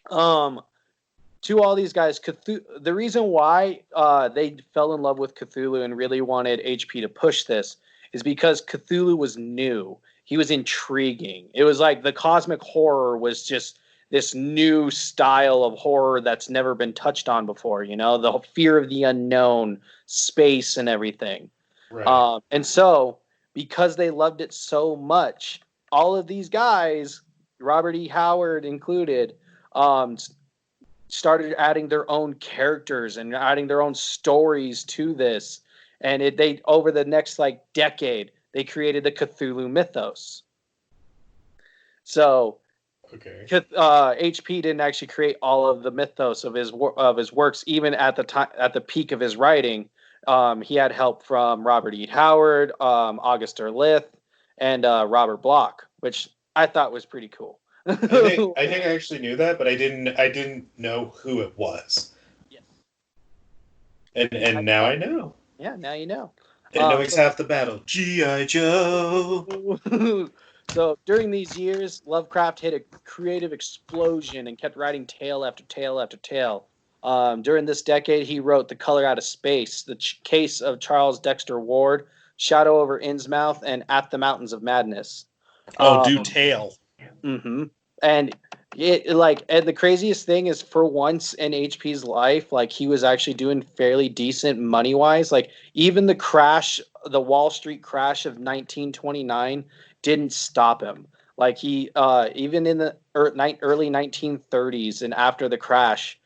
to all these guys, the reason why they fell in love with Cthulhu and really wanted HP to push this is because Cthulhu was new. He was intriguing. It was like the cosmic horror was just this new style of horror that's never been touched on before. The fear of the unknown, space, and everything. Right. And so, because they loved it so much, all of these guys, Robert E. Howard included, started adding their own characters and adding their own stories to this. And they over the next decade, they created the Cthulhu mythos. So, okay. HP didn't actually create all of the mythos of his works, even at the peak of his writing. He had help from Robert E. Howard, August Derleth, and Robert Bloch, which I thought was pretty cool. I think I actually knew that, but I didn't know who it was. Yes. And now I know. Yeah, now you know. And knowing's half the battle. G.I. Joe. So during these years, Lovecraft hit a creative explosion and kept writing tale after tale after tale. During this decade, he wrote The Color Out of Space, The Case of Charles Dexter Ward, Shadow over Innsmouth, and At the Mountains of Madness. Do tale. Mm-hmm. And and the craziest thing is, for once in HP's life, he was actually doing fairly decent money wise. Even the Wall Street crash of 1929 didn't stop him. He even in the early 1930s and after the crash,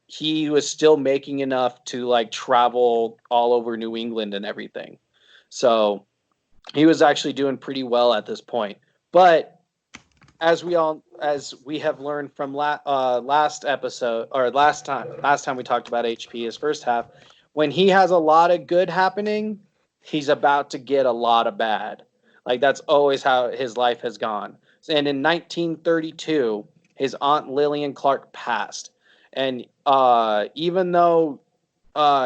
he was still making enough to travel all over New England and everything. So he was actually doing pretty well at this point. But as we have learned from last episode, or last time we talked about HP, his first half, when he has a lot of good happening, he's about to get a lot of bad. Like that's always how his life has gone. And in 1932, his aunt Lillian Clark passed, and even though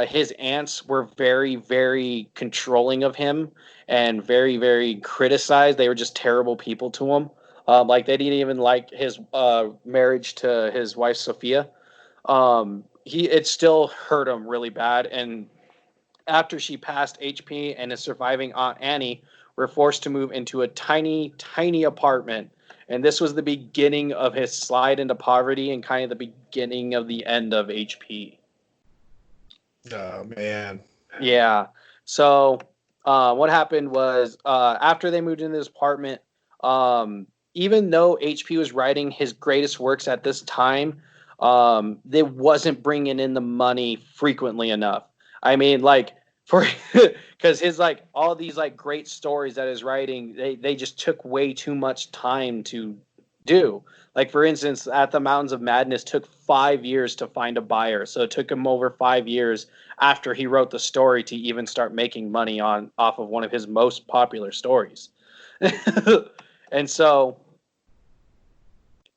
his aunts were very, very controlling of him and very, very criticized. They were just terrible people to him. Like they didn't even like his marriage to his wife Sophia. It still hurt him really bad. And after she passed, HP and his surviving aunt Annie were forced to move into a tiny, tiny apartment. And this was the beginning of his slide into poverty and kind of the beginning of the end of HP. Oh man. Yeah. So what happened was after they moved into this apartment, even though HP was writing his greatest works at this time, they wasn't bringing in the money frequently enough. I mean, like for because his like all these like great stories that he's writing, they just took way too much time to do. Like for instance, at the Mountains of Madness took 5 years to find a buyer. So it took him over 5 years after he wrote the story to even start making money on off of one of his most popular stories. And so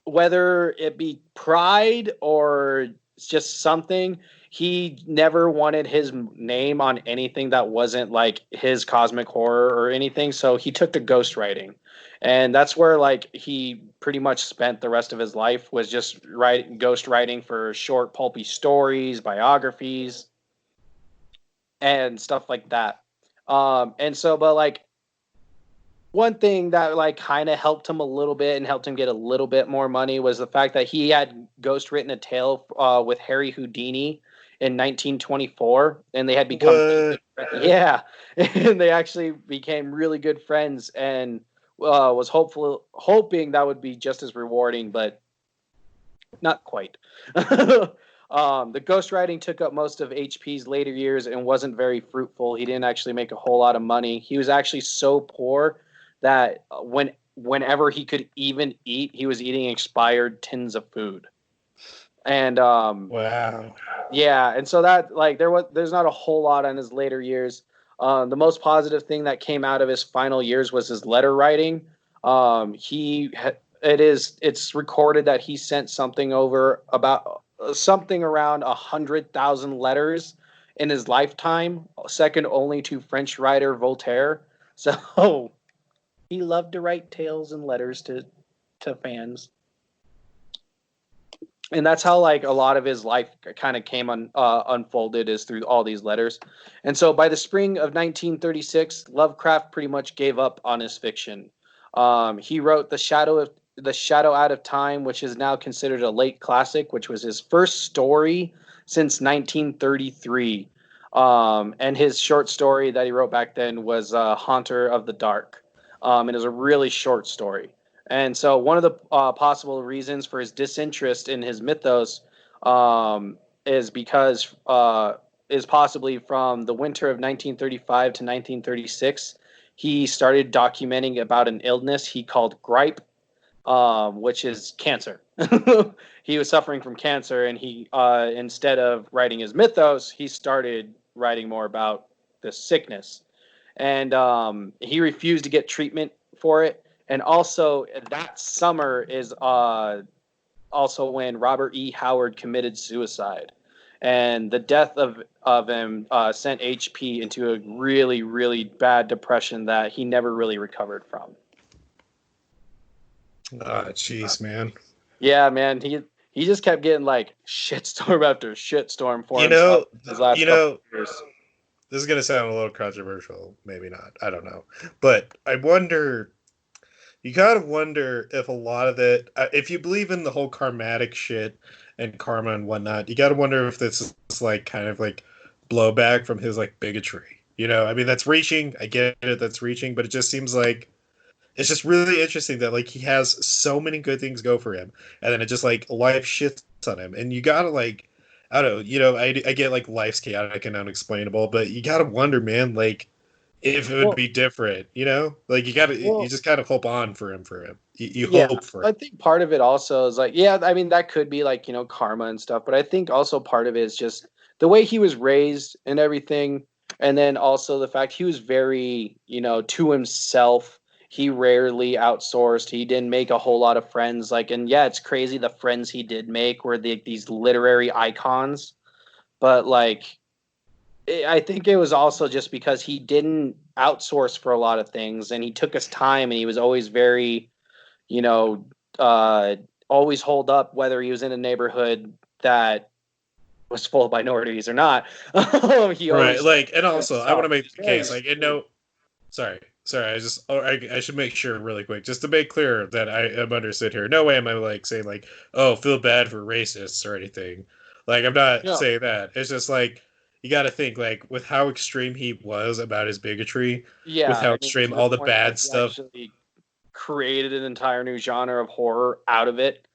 whether it be pride or just something, he never wanted his name on anything that wasn't like his cosmic horror or anything. So he took to ghostwriting. And that's where like he pretty much spent the rest of his life, was just ghost writing for short pulpy stories, biographies, and stuff like that. And so, but like one thing that like kind of helped him a little bit and helped him get a little bit more money was the fact that he had ghost written a tale with Harry Houdini in 1924, and they had become really yeah, and they actually became really good friends, and was hoping that would be just as rewarding, but not quite. The ghostwriting took up most of HP's later years and wasn't very fruitful. He didn't actually make a whole lot of money. He was actually so poor that whenever he could even eat, he was eating expired tins of food. And Wow. yeah, and so that like there's not a whole lot on his later years. The most positive thing that came out of his final years was his letter writing. It's recorded that he sent something over about something around 100,000 letters in his lifetime, second only to French writer Voltaire. So he loved to write tales and letters to fans. And that's how like a lot of his life kind of came unfolded, is through all these letters. And so by the spring of 1936, Lovecraft pretty much gave up on his fiction. He wrote The Shadow Out of Time, which is now considered a late classic, which was his first story since 1933. And his short story that he wrote back then was Haunter of the Dark. It is a really short story. And so one of the possible reasons for his disinterest in his mythos is because is possibly from the winter of 1935 to 1936. He started documenting about an illness he called gripe, which is cancer. He was suffering from cancer, and he instead of writing his mythos, he started writing more about this sickness. And he refused to get treatment for it. And also that summer is also when Robert E. Howard committed suicide. And the death of him sent HP into a really, really bad depression that he never really recovered from. Ah, jeez, man. Yeah, man. He just kept getting like shitstorm after shitstorm for himself his last couple years. This is going to sound a little controversial. Maybe not. I don't know. But I wonder... You gotta wonder if a lot of it, if you believe in the whole karmatic shit and karma and whatnot, you gotta wonder if this is like kind of like blowback from his like bigotry. You know, I mean, that's reaching. I get it, that's reaching, but it just seems like it's just really interesting that like he has so many good things go for him, and then it just like life shits on him, and you gotta like, I don't know, I get like life's chaotic and unexplainable, but you gotta wonder, man, like, if it would Well, be different, you know? Like you well, just kind of hope on for him. You yeah. hope for I it. think part of it also is like, yeah, I mean, that could be like, karma and stuff, but I think also part of it is just the way he was raised and everything. And then also the fact he was very, to himself. He rarely outsourced. He didn't make a whole lot of friends. Like, and yeah, it's crazy. The friends he did make were these literary icons, but like, I think it was also just because he didn't outsource for a lot of things and he took his time and he was always very, you know, uh, always hold up whether he was in a neighborhood that was full of minorities or not. He Right. always Like, and for also, I want himself. to make He's the very case, like, and straight. no, sorry. I should make sure really quick, just to make clear that I am understood here. No way am I like saying like, oh, feel bad for racists or anything. Like, I'm not Yeah, saying that. It's just like you got to think like with how extreme he was about his bigotry, with yeah. how I mean, extreme to the all the point that bad he stuff, actually created an entire new genre of horror out of it.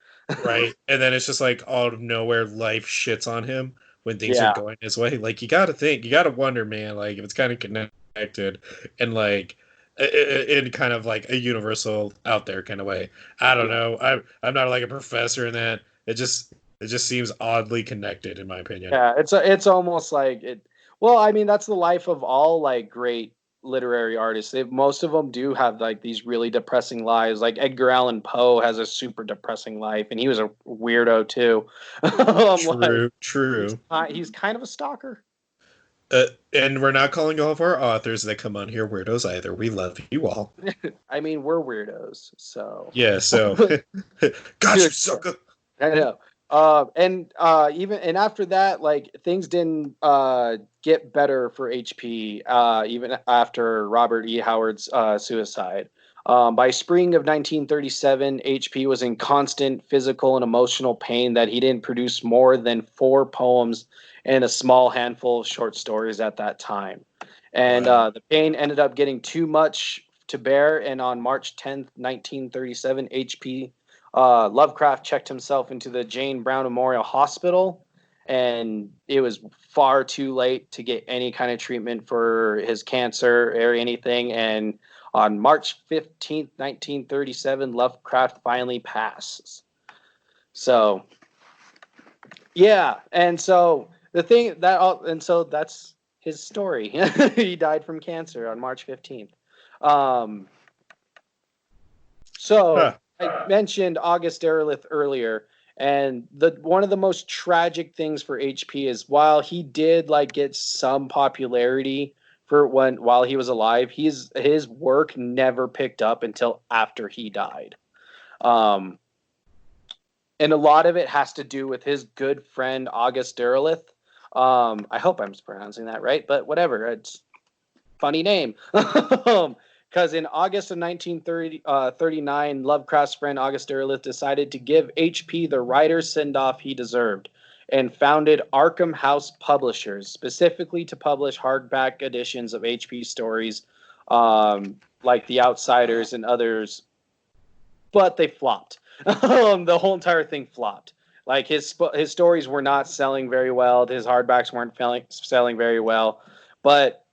right? And then it's just like out of nowhere, life shits on him when things are Yeah, going his way. Like, you got to think, you got to wonder, man. Like, if it's kind of connected, and like in kind of like a universal out there kind of way. I don't yeah. know. I'm not like a professor in that. It just seems oddly connected in my opinion. Yeah, it's almost like it. Well, I mean, that's the life of all like great literary artists. Most of them do have like these really depressing lives. Like Edgar Allan Poe has a super depressing life, and he was a weirdo too. Like True, true. he's kind of a stalker. And we're not calling all of our authors that come on here weirdos either. We love you all. I mean, we're weirdos, so Yeah, so got to you, sucker. I know. And even and after that, like things didn't get better for HP. Even after Robert E. Howard's suicide. By spring of 1937, HP was in constant physical and emotional pain that he didn't produce more than 4 poems and a small handful of short stories at that time. And Wow. the pain ended up getting too much to bear. And on March 10th, 1937, HP Lovecraft checked himself into the Jane Brown Memorial Hospital, and it was far too late to get any kind of treatment for his cancer or anything. And on March 15th, 1937, Lovecraft finally passes. So, yeah. And so the thing that, and so that's his story. He died from cancer on March 15th. Um, So Huh. I mentioned August Derleth earlier, and the one of the most tragic things for HP is while he did like get some popularity for while he was alive, his work never picked up until after he died. Um, and a lot of it has to do with his good friend August Derleth. I hope I'm pronouncing that right, but whatever. It's funny name. Because in August of 1939, Lovecraft's friend August Derleth decided to give HP the writer's send-off he deserved and founded Arkham House Publishers, specifically to publish hardback editions of HP stories like The Outsiders and others, but they flopped. The whole entire thing flopped. Like his stories were not selling very well. His hardbacks weren't selling very well. But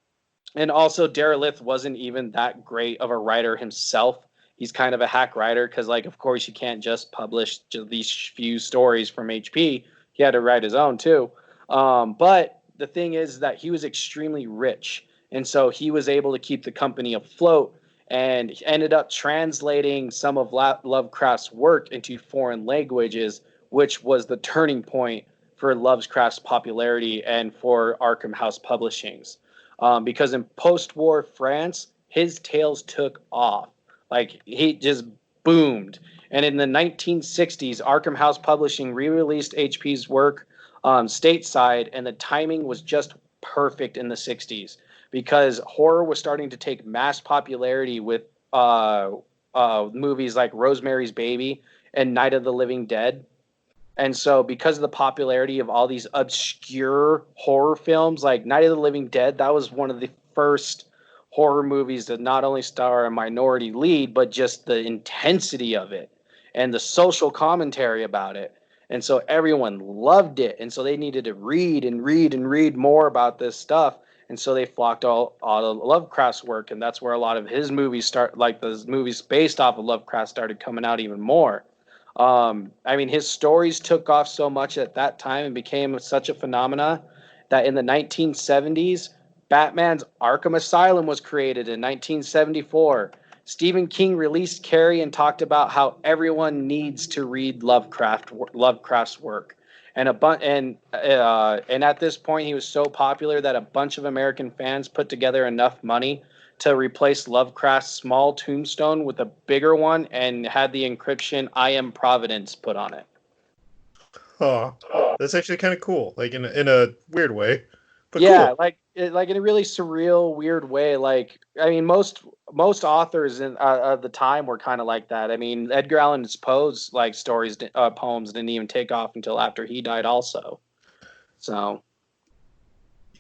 and also, Derelith wasn't even that great of a writer himself. He's kind of a hack writer because, like, of course, you can't just publish just these few stories from HP. He had to write his own too. But the thing is that he was extremely rich, and so he was able to keep the company afloat and ended up translating some of Lovecraft's work into foreign languages, which was the turning point for Lovecraft's popularity and for Arkham House Publishings because in post-war France, his tales took off. Like he just boomed. And in the 1960s, Arkham House Publishing re-released HP's work stateside, and the timing was just perfect in the 60s because horror was starting to take mass popularity with movies like Rosemary's Baby and Night of the Living Dead. And so, because of the popularity of all these obscure horror films, like Night of the Living Dead, that was one of the first horror movies to not only star a minority lead, but just the intensity of it and the social commentary about it. And so, everyone loved it. And so, they needed to read and read and read more about this stuff. and so they flocked all of Lovecraft's work, and that's where a lot of his movies start, like the movies based off of Lovecraft started coming out even more. I mean, his stories took off so much at that time and became such a phenomena that in the 1970s, Batman's Arkham Asylum was created in 1974. Stephen King released Carrie and talked about how everyone needs to read Lovecraft's work. And at this point, he was so popular that a bunch of American fans put together enough money to replace Lovecraft's small tombstone with a bigger one and had the encryption "I am Providence" put on it. Huh. That's actually kind of cool, like in a weird way, but Yeah, cool. like in a really surreal, weird way. Like, I mean, most authors of the time were kind of like that. I mean, Edgar Allan Poe's like poems didn't even take off until after he died, also. So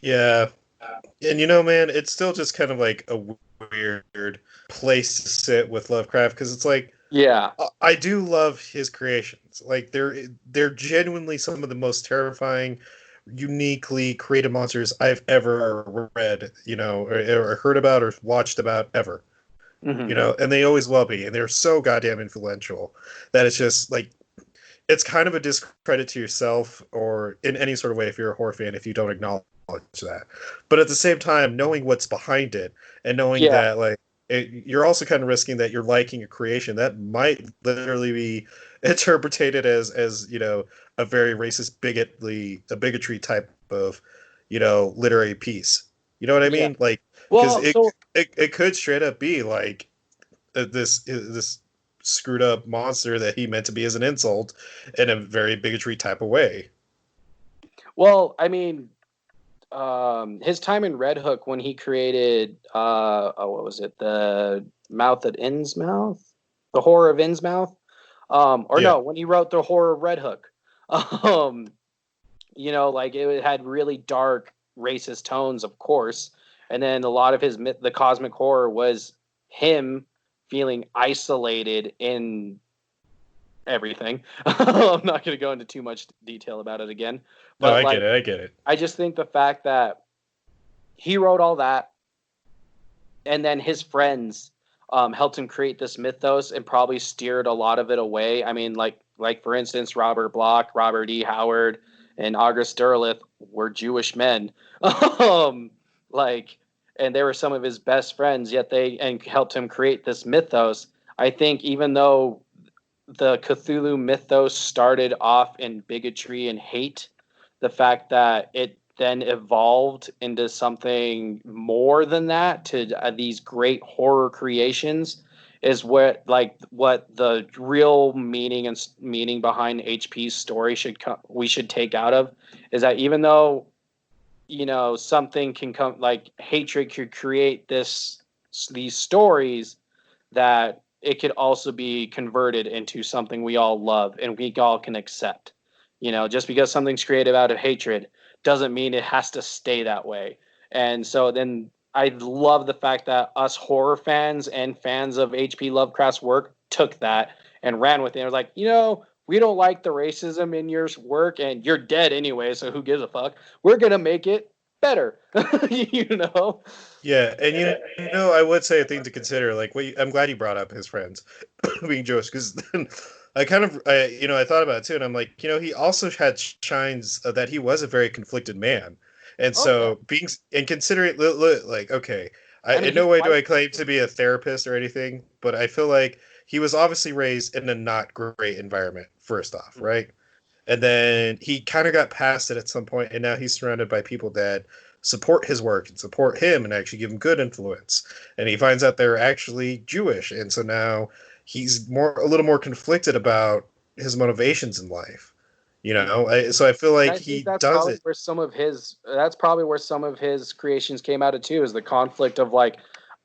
Yeah, and man, it's still just kind of like a weird place to sit with Lovecraft because it's like yeah, I do love his creations. Like they're genuinely some of the most terrifying, uniquely creative monsters I've ever read, or heard about or watched about ever. hmm And they always will be, and they're so goddamn influential that it's just like it's kind of a discredit to yourself or in any sort of way if you're a horror fan if you don't acknowledge that. But at the same time, knowing what's behind it and knowing yeah. that you're also kind of risking that you're liking a creation that might literally be interpreted as a very racist bigotry type of literary piece. You know what I Yeah. mean? Like because Well, so it could straight up be like this screwed up monster that he meant to be as an insult in a very bigotry type of way. I mean, his time in Red Hook when he created what was it? The Mouth at Innsmouth? The Horror of Innsmouth? Or Yeah. no, when he wrote The Horror of Red Hook. Um, like it had really dark racist tones, of course. And then a lot of the cosmic horror was him feeling isolated in everything. I'm not going to go into too much detail about it again, No, but I get like it. I get it. I just think the fact that he wrote all that, and then his friends helped him create this mythos and probably steered a lot of it away. I mean, like for instance, Robert Bloch, Robert E. Howard, and August Derleth were Jewish men, like, and they were some of his best friends. Yet they and helped him create this mythos. I think even though the Cthulhu mythos started off in bigotry and hate, the fact that it then evolved into something more than that to these great horror creations is what the real meaning behind HP's story we should take out of is that even though something can come like hatred could create these stories that it could also be converted into something we all love and we all can accept. Just because something's created out of hatred doesn't mean it has to stay that way. And so then I love the fact that us horror fans and fans of H.P. Lovecraft's work took that and ran with it. It was like, we don't like the racism in your work and you're dead anyway, so who gives a fuck? We're going to make it better. you know? Yeah, and I would say a thing to consider. Like, I'm glad you brought up his friends being Jewish because then I thought about it too, and I'm like, he also had shines that he was a very conflicted man, and Oh, yeah. so and considering like, okay, I mean, in he no way do liked I claim to be a therapist or anything, but I feel like he was obviously raised in a not great environment. First off, right? And then he kind of got past it at some point, and now he's surrounded by people that support his work and support him and actually give him good influence. And he finds out they're actually Jewish, and so now he's a little more conflicted about his motivations in life. So I feel And like I think he does it. that's probably where some of his creations came out of too, is the conflict of like,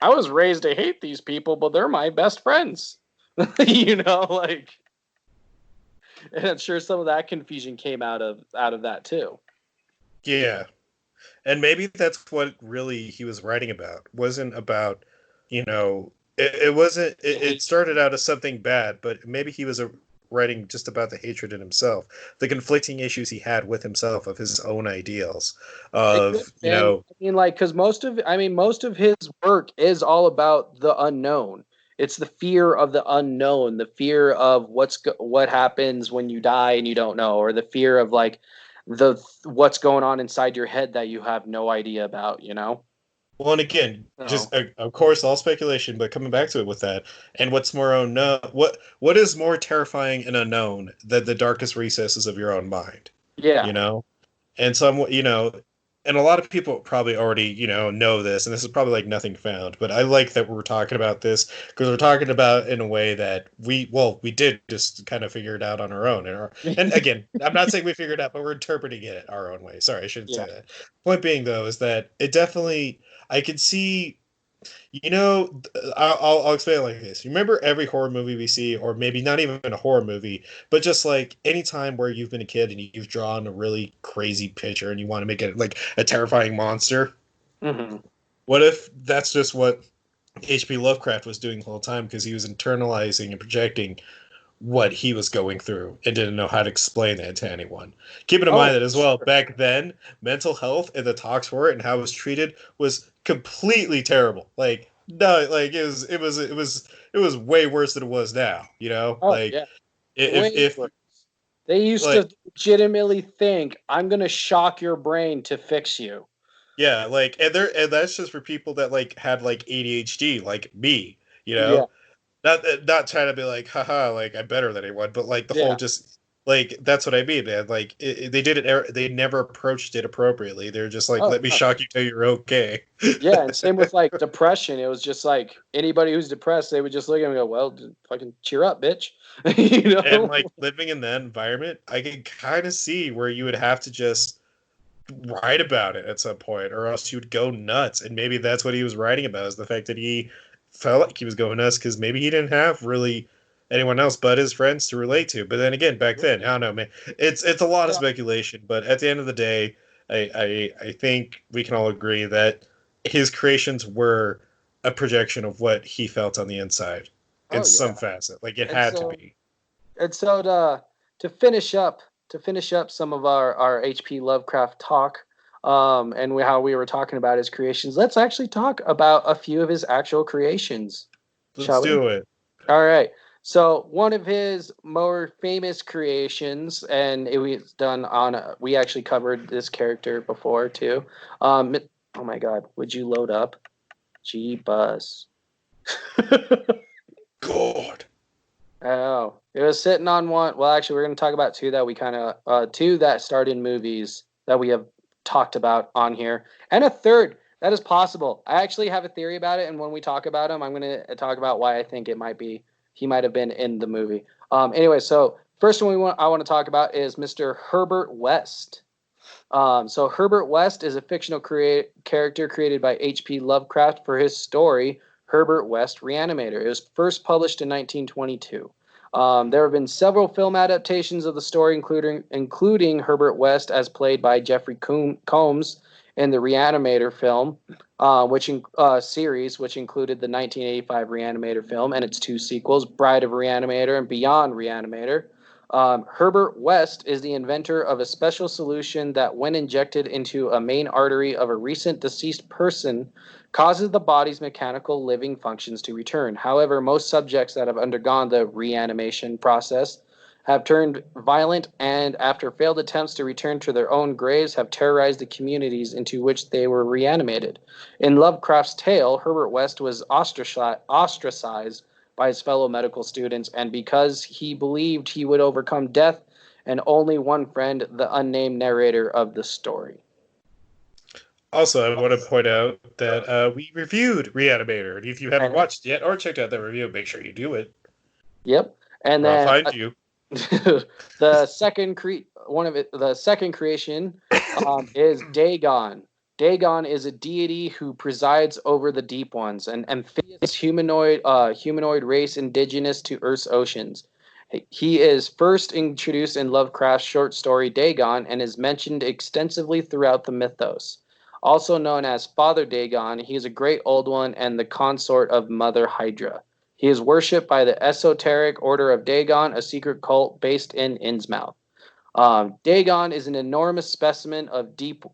I was raised to hate these people, but they're my best friends. Like, and I'm sure some of that confusion came out of that too. Yeah, and maybe that's what really he was writing about. Wasn't about, it wasn't. It Hate. started out as something bad, but maybe he was writing just about the hatred in himself, the conflicting issues he had with himself, of his own ideals, It could of, have been. I mean, like, because most of his work is all about the unknown. It's the fear of the unknown, the fear of what happens when you die and you don't know, or the fear of like the what's going on inside your head that you have no idea about. well, and again, So just of course, all speculation, but coming back to it with that, and what's more unknown, what is more terrifying and unknown than the darkest recesses of your own mind? yeah. You know, and some, and a lot of people probably already, know this, and this is probably like nothing found, but I like that we're talking about this because we're talking about it in a way that we did just kind of figure it out on our own. And again, I'm not saying we figured it out, but we're interpreting it our own way. Sorry, I shouldn't Yeah. say that. Point being, though, is that it definitely, I could see, I'll explain it like this. You remember every horror movie we see, or maybe not even a horror movie, but just like any time where you've been a kid and you've drawn a really crazy picture and you want to make it like a terrifying monster? Hmm. What if that's just what H.P. Lovecraft was doing the whole time, because he was internalizing and projecting what he was going through and didn't know how to explain that to anyone. Keeping in mind Oh, that as well, sure. back then, mental health and the talks for it and how it was treated was completely terrible. Like, no, like it was way worse than it was now. Oh, Like yeah. Way if worse. They used like to legitimately think, "I'm gonna shock your brain to fix you." yeah, like and that's just for people that like had like ADHD, like me. You Yeah. know, not trying to be like, haha, like I'm better than anyone, but like the whole Yeah. just like that's what I mean, man. Like they did it, they never approached it appropriately. They're just like, Oh, let me no. shock you till you're okay. Yeah, and same with like depression. It was just like anybody who's depressed, they would just look at him and go, "Well, fucking cheer up, bitch." you And know? like living in that environment, I can kind of see where you would have to just write about it at some point, or else you would go nuts. And maybe that's what he was writing about, is the fact that he felt like he was going nuts because maybe he didn't have really anyone else but his friends to relate to. But then again, back then, I don't know, man. It's a lot of Yeah. speculation. But at the end of the day, I think we can all agree that his creations were a projection of what he felt on the inside in Oh some yeah. facet. Like it And had to so be. and so to finish up some of our HP Lovecraft talk, and how we were talking about his creations, let's actually talk about a few of his actual creations, Let's shall we? do it. All right. So one of his more famous creations, and it was done on. We actually covered this character before too. Oh my God! Would you load up? Jeebus. God. Oh, it was sitting on one. Well, actually, we're going to talk about two that starred in movies that we have talked about on here, and a third that is possible. I actually have a theory about it, and when we talk about him, I'm going to talk about why I think he might have been in the movie. Anyway, so first one I want to talk about is Mr. Herbert West. So Herbert West is a fictional character created by H.P. Lovecraft for his story Herbert West Reanimator. It was first published in 1922. There have been several film adaptations of the story, including Herbert West as played by Jeffrey Combs in the Reanimator film, series, which included the 1985 Reanimator film and its two sequels, Bride of Reanimator and Beyond Reanimator. Herbert West is the inventor of a special solution that, when injected into a main artery of a recent deceased person, causes the body's mechanical living functions to return. However, most subjects that have undergone the reanimation process have turned violent and, after failed attempts to return to their own graves, have terrorized the communities into which they were reanimated. In Lovecraft's tale, Herbert West was ostracized by his fellow medical students, and because he believed he would overcome death and only one friend, the unnamed narrator of the story. Also, I want to point out that we reviewed Reanimator, and if you haven't And watched it yet or checked out that review, make sure you do it, yep, and or I'll then find you. the second creation is Dagon. Dagon is a deity who presides over the deep ones, an amphibious humanoid race indigenous to Earth's oceans. He is first introduced in Lovecraft's short story Dagon and is mentioned extensively throughout the mythos. Also known as Father Dagon, he is a great old one and the consort of Mother Hydra. He is worshipped by the esoteric Order of Dagon, a secret cult based in Innsmouth. Dagon is an enormous specimen of deep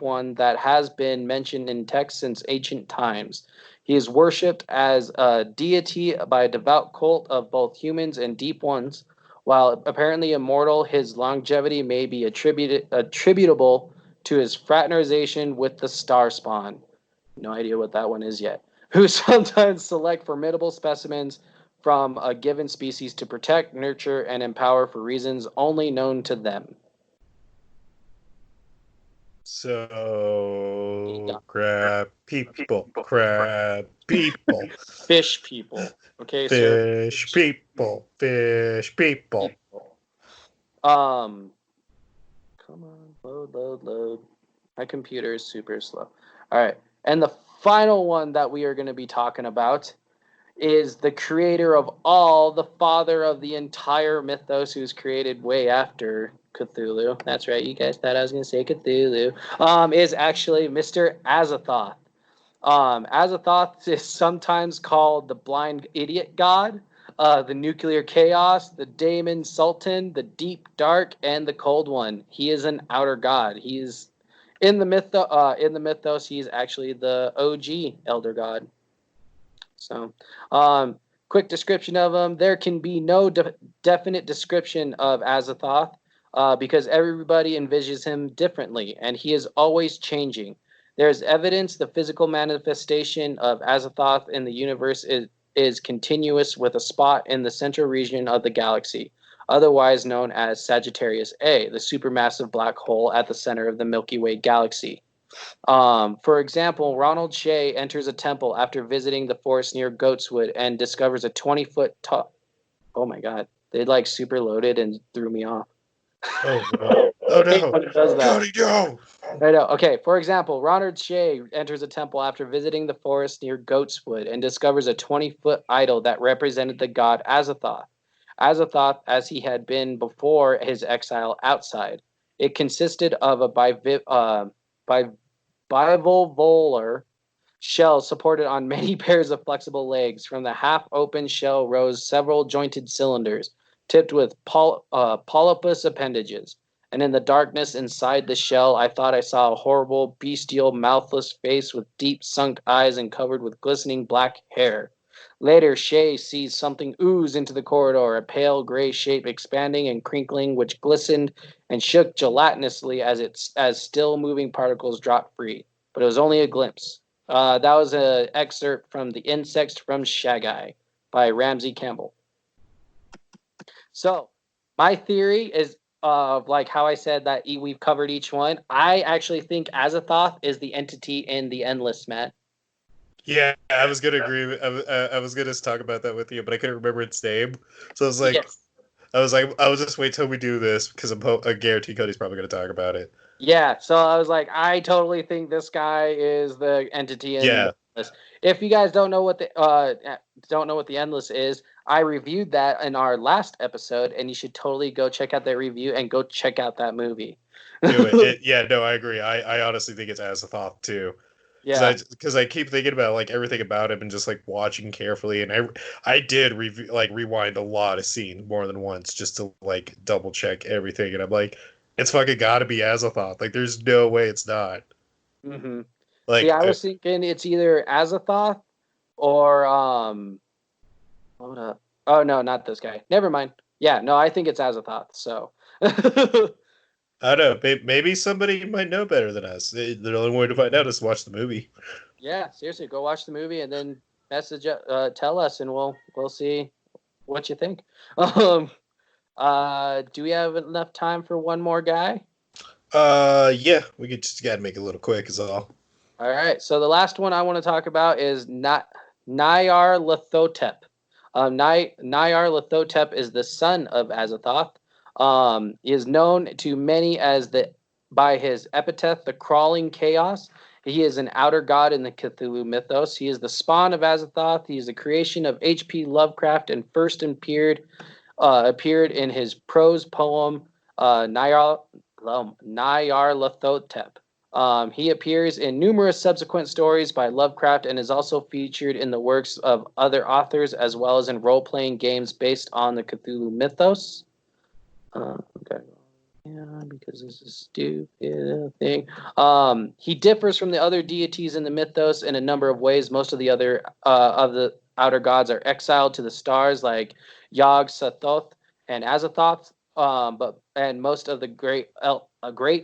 one that has been mentioned in texts since ancient times. He is worshipped as a deity by a devout cult of both humans and deep ones. While apparently immortal, his longevity may be attributable to his fraternization with the star spawn. No idea what that one is yet. Who sometimes select formidable specimens from a given species to protect, nurture, and empower for reasons only known to them. So, crab people. Fish people. Okay, sir. Fish people. Come on, load. My computer is super slow. All right, and the final one that we are going to be talking about is the creator of all, the father of the entire mythos, who's created way after Cthulhu. That's right, you guys thought I was going to say Cthulhu. Is actually Mr. Azathoth. Azathoth is sometimes called the blind idiot god, the nuclear chaos, the daemon sultan, the deep dark, and the cold one. He is an outer god. He is in the mythos. He's actually the OG elder god. So, quick description of him. There can be no definite description of Azathoth because everybody envisions him differently, and he is always changing. There's evidence the physical manifestation of Azathoth in the universe is continuous with a spot in the central region of the galaxy, otherwise known as Sagittarius A, the supermassive black hole at the center of the Milky Way galaxy. For example, Ronald Shea enters a temple after visiting the forest near Goatswood and discovers a 20-foot tall... Oh my god. They like super loaded and threw me off. Oh no. Oh no. Cody, no. I know. Okay, for example, Ronald Shea enters a temple after visiting the forest near Goatswood and discovers a 20-foot idol that represented the god Azathoth. Azathoth, as he had been before his exile outside. It consisted of a bivalvular shell supported on many pairs of flexible legs. From the half-open shell rose several jointed cylinders, tipped with polypus appendages. And in the darkness inside the shell, I thought I saw a horrible, bestial, mouthless face with deep sunk eyes and covered with glistening black hair. Later, Shea sees something ooze into the corridor, a pale gray shape expanding and crinkling, which glistened and shook gelatinously as still moving particles dropped free. But it was only a glimpse. That was an excerpt from The Insects from Shagai by Ramsey Campbell. So, my theory is like how I said that we've covered each one. I actually think Azathoth is the entity in the Endless, Matt. Yeah, I was gonna agree. I was gonna talk about that with you, but I couldn't remember its name. So I was like, Yes. I will just wait till we do this because I guarantee Cody's probably gonna talk about it. Yeah, so I was like, I totally think this guy is the entity in the Endless. If you guys don't know what the Endless is, I reviewed that in our last episode, and you should totally go check out that review and go check out that movie. Do it. Yeah, no, I agree. I honestly think it's Azathoth too. Yeah, Because I keep thinking about like everything about him and just like watching carefully, and I did rewind a lot of scenes more than once just to like double check everything, and I'm like, it's fucking gotta be Azathoth. Like, there's no way it's not. Mm-hmm. Like, see, I was thinking it's either Azathoth or hold up. Oh no, not this guy. Never mind. Yeah, no, I think it's Azathoth. So. I don't know. Maybe somebody might know better than us. The only way to find out is to watch the movie. Yeah, seriously, go watch the movie and then tell us, and we'll see what you think. Do we have enough time for one more guy? Yeah, we could just gotta make it a little quick, is all. All right. So the last one I want to talk about is Nyarlathotep. Nyarlathotep is the son of Azathoth. He is known to many by his epithet, the Crawling Chaos. He is an outer god in the Cthulhu mythos. He is the spawn of Azathoth. He is the creation of H.P. Lovecraft and first appeared in his prose poem Nyarlathotep. He appears in numerous subsequent stories by Lovecraft and is also featured in the works of other authors as well as in role-playing games based on the Cthulhu mythos. Okay. Yeah, because this is a stupid thing. He differs from the other deities in the mythos in a number of ways. Most of the other of the outer gods are exiled to the stars, like Yog, Sothoth, and Azathoth. And most of the great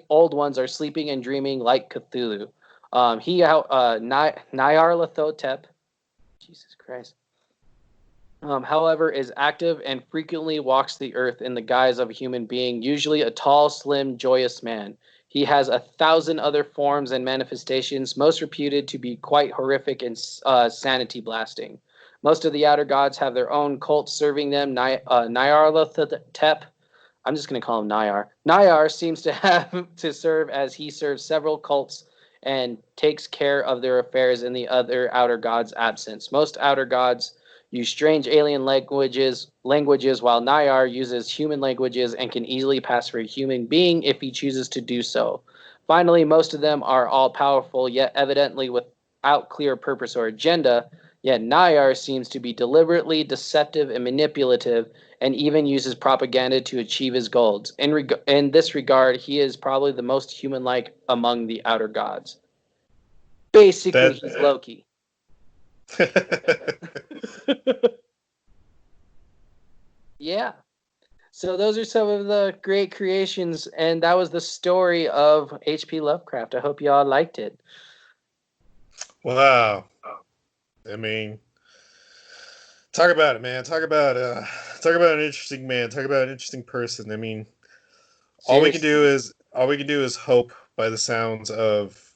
old ones are sleeping and dreaming like Cthulhu. Nyarlathotep. Jesus Christ. However, is active and frequently walks the earth in the guise of a human being, usually a tall, slim, joyous man. He has 1,000 other forms and manifestations, most reputed to be quite horrific and sanity blasting. Most of the outer gods have their own cults serving them. Nyarlathotep, I'm just going to call him Nyar. Nyar seems to have to serve as he serves several cults and takes care of their affairs in the other outer gods' absence. Most outer gods use strange alien languages, while Nyar uses human languages and can easily pass for a human being if he chooses to do so. Finally, most of them are all-powerful, yet evidently without clear purpose or agenda, yet Nyar seems to be deliberately deceptive and manipulative, and even uses propaganda to achieve his goals. In this regard, he is probably the most human-like among the outer gods. Basically, he's Loki. Yeah. So those are some of the great creations, and that was the story of H.P. Lovecraft. I hope you all liked it. Wow. I mean, talk about it, man. Talk about an interesting man. Talk about an interesting person. I mean, all we can do is hope by the sounds of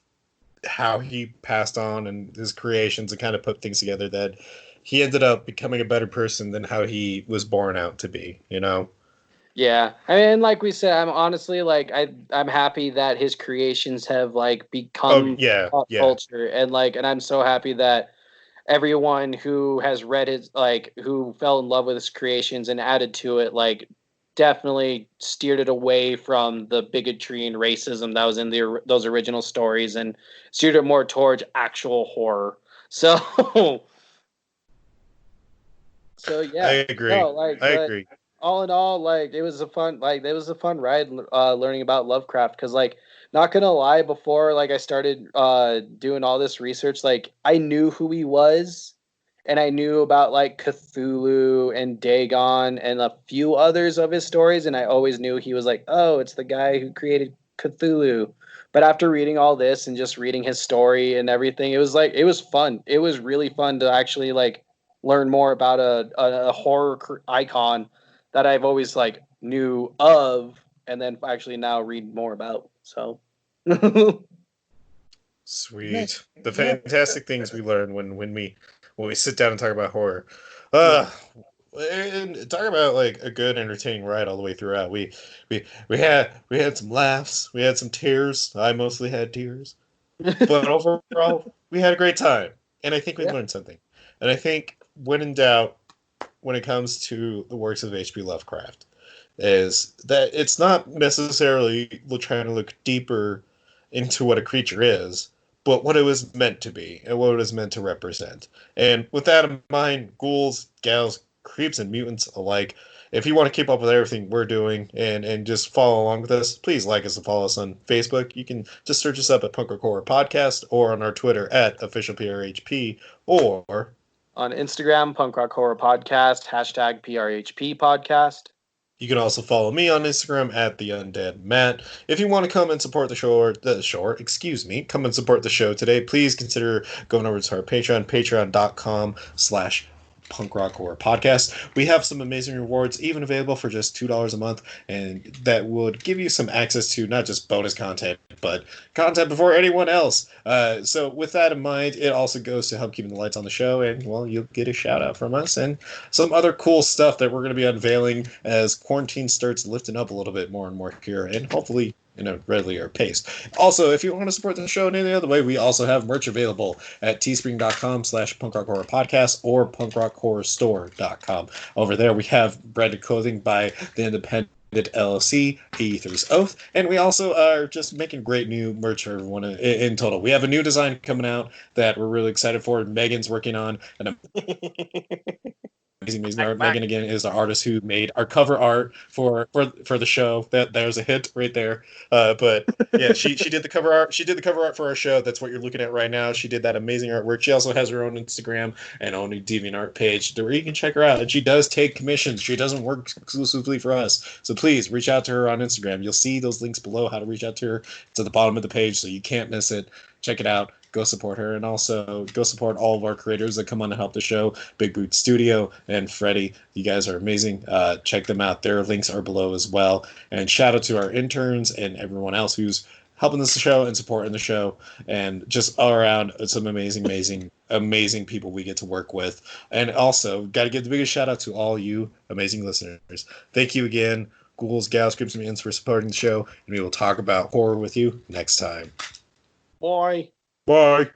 how he passed on and his creations and kind of put things together that he ended up becoming a better person than how he was born out to be, you know? Yeah. I mean, like we said, I'm honestly I'm happy that his creations have become pop culture, and I'm so happy that everyone who has read his who fell in love with his creations and added to it definitely steered it away from the bigotry and racism that was in those original stories and steered it more towards actual horror. So yeah. I agree. No, I agree. All in all, it was a fun ride learning about Lovecraft, because not gonna lie, before I started doing all this research, I knew who he was, and I knew about Cthulhu and Dagon and a few others of his stories, and I always knew he was oh, it's the guy who created Cthulhu. But after reading all this and just reading his story and everything, it was it was fun. It was really fun to actually learn more about a horror icon that I've always knew of, and then actually now read more about. So Sweet. The fantastic things we learn when we sit down and talk about horror. And talk about a good entertaining ride all the way throughout. We had some laughs, we had some tears. I mostly had tears. But overall, we had a great time. And I think we learned something. And I think when in doubt, when it comes to the works of H.P. Lovecraft, is that it's not necessarily trying to look deeper into what a creature is, but what it was meant to be and what it was meant to represent. And with that in mind, ghouls, gals, creeps, and mutants alike, if you want to keep up with everything we're doing and just follow along with us, please like us and follow us on Facebook. You can just search us up at Punk Rock Horror Podcast, or on our Twitter at OfficialPRHP, or on Instagram, Punk Rock Horror Podcast, #PRHP Podcast. You can also follow me on Instagram at The Undead Matt. If you want to come and support come and support the show today, please consider going over to our Patreon, patreon.com/Punk Rock Horror Podcast. We have some amazing rewards, even available for just $2 a month, and that would give you some access to not just bonus content, but content before anyone else. So with that in mind, it also goes to help keeping the lights on the show, and, well, you'll get a shout out from us and some other cool stuff that we're going to be unveiling as quarantine starts lifting up a little bit more and more here, and hopefully in a readlier pace. Also, if you want to support the show in any other way, we also have merch available at teespring.com/punkrockhorrorpodcast or punkrockhorrorstore.com. Over there, we have branded clothing by the independent LLC, Aether's Oath, and we also are just making great new merch for everyone in total. We have a new design coming out that we're really excited for. Megan's working on an amazing art. Megan again is the artist who made our cover art for the show. There's a hit right there. But yeah, she did the cover art. She did the cover art for our show. That's what you're looking at right now. She did that amazing artwork. She also has her own Instagram and own DeviantArt page where you can check her out. And she does take commissions. She doesn't work exclusively for us. So please reach out to her on Instagram. You'll see those links below how to reach out to her. It's at the bottom of the page, so you can't miss it. Check it out. Go support her, and also go support all of our creators that come on to help the show. Big Boot Studio and Freddie, you guys are amazing. Check them out. Their links are below as well. And shout out to our interns and everyone else who's helping this show and supporting the show, and just all around some amazing people we get to work with. And also, got to give the biggest shout out to all you amazing listeners. Thank you again, ghouls, gals, creeps, and mutants, for supporting the show, and we will talk about horror with you next time. Bye. Bye.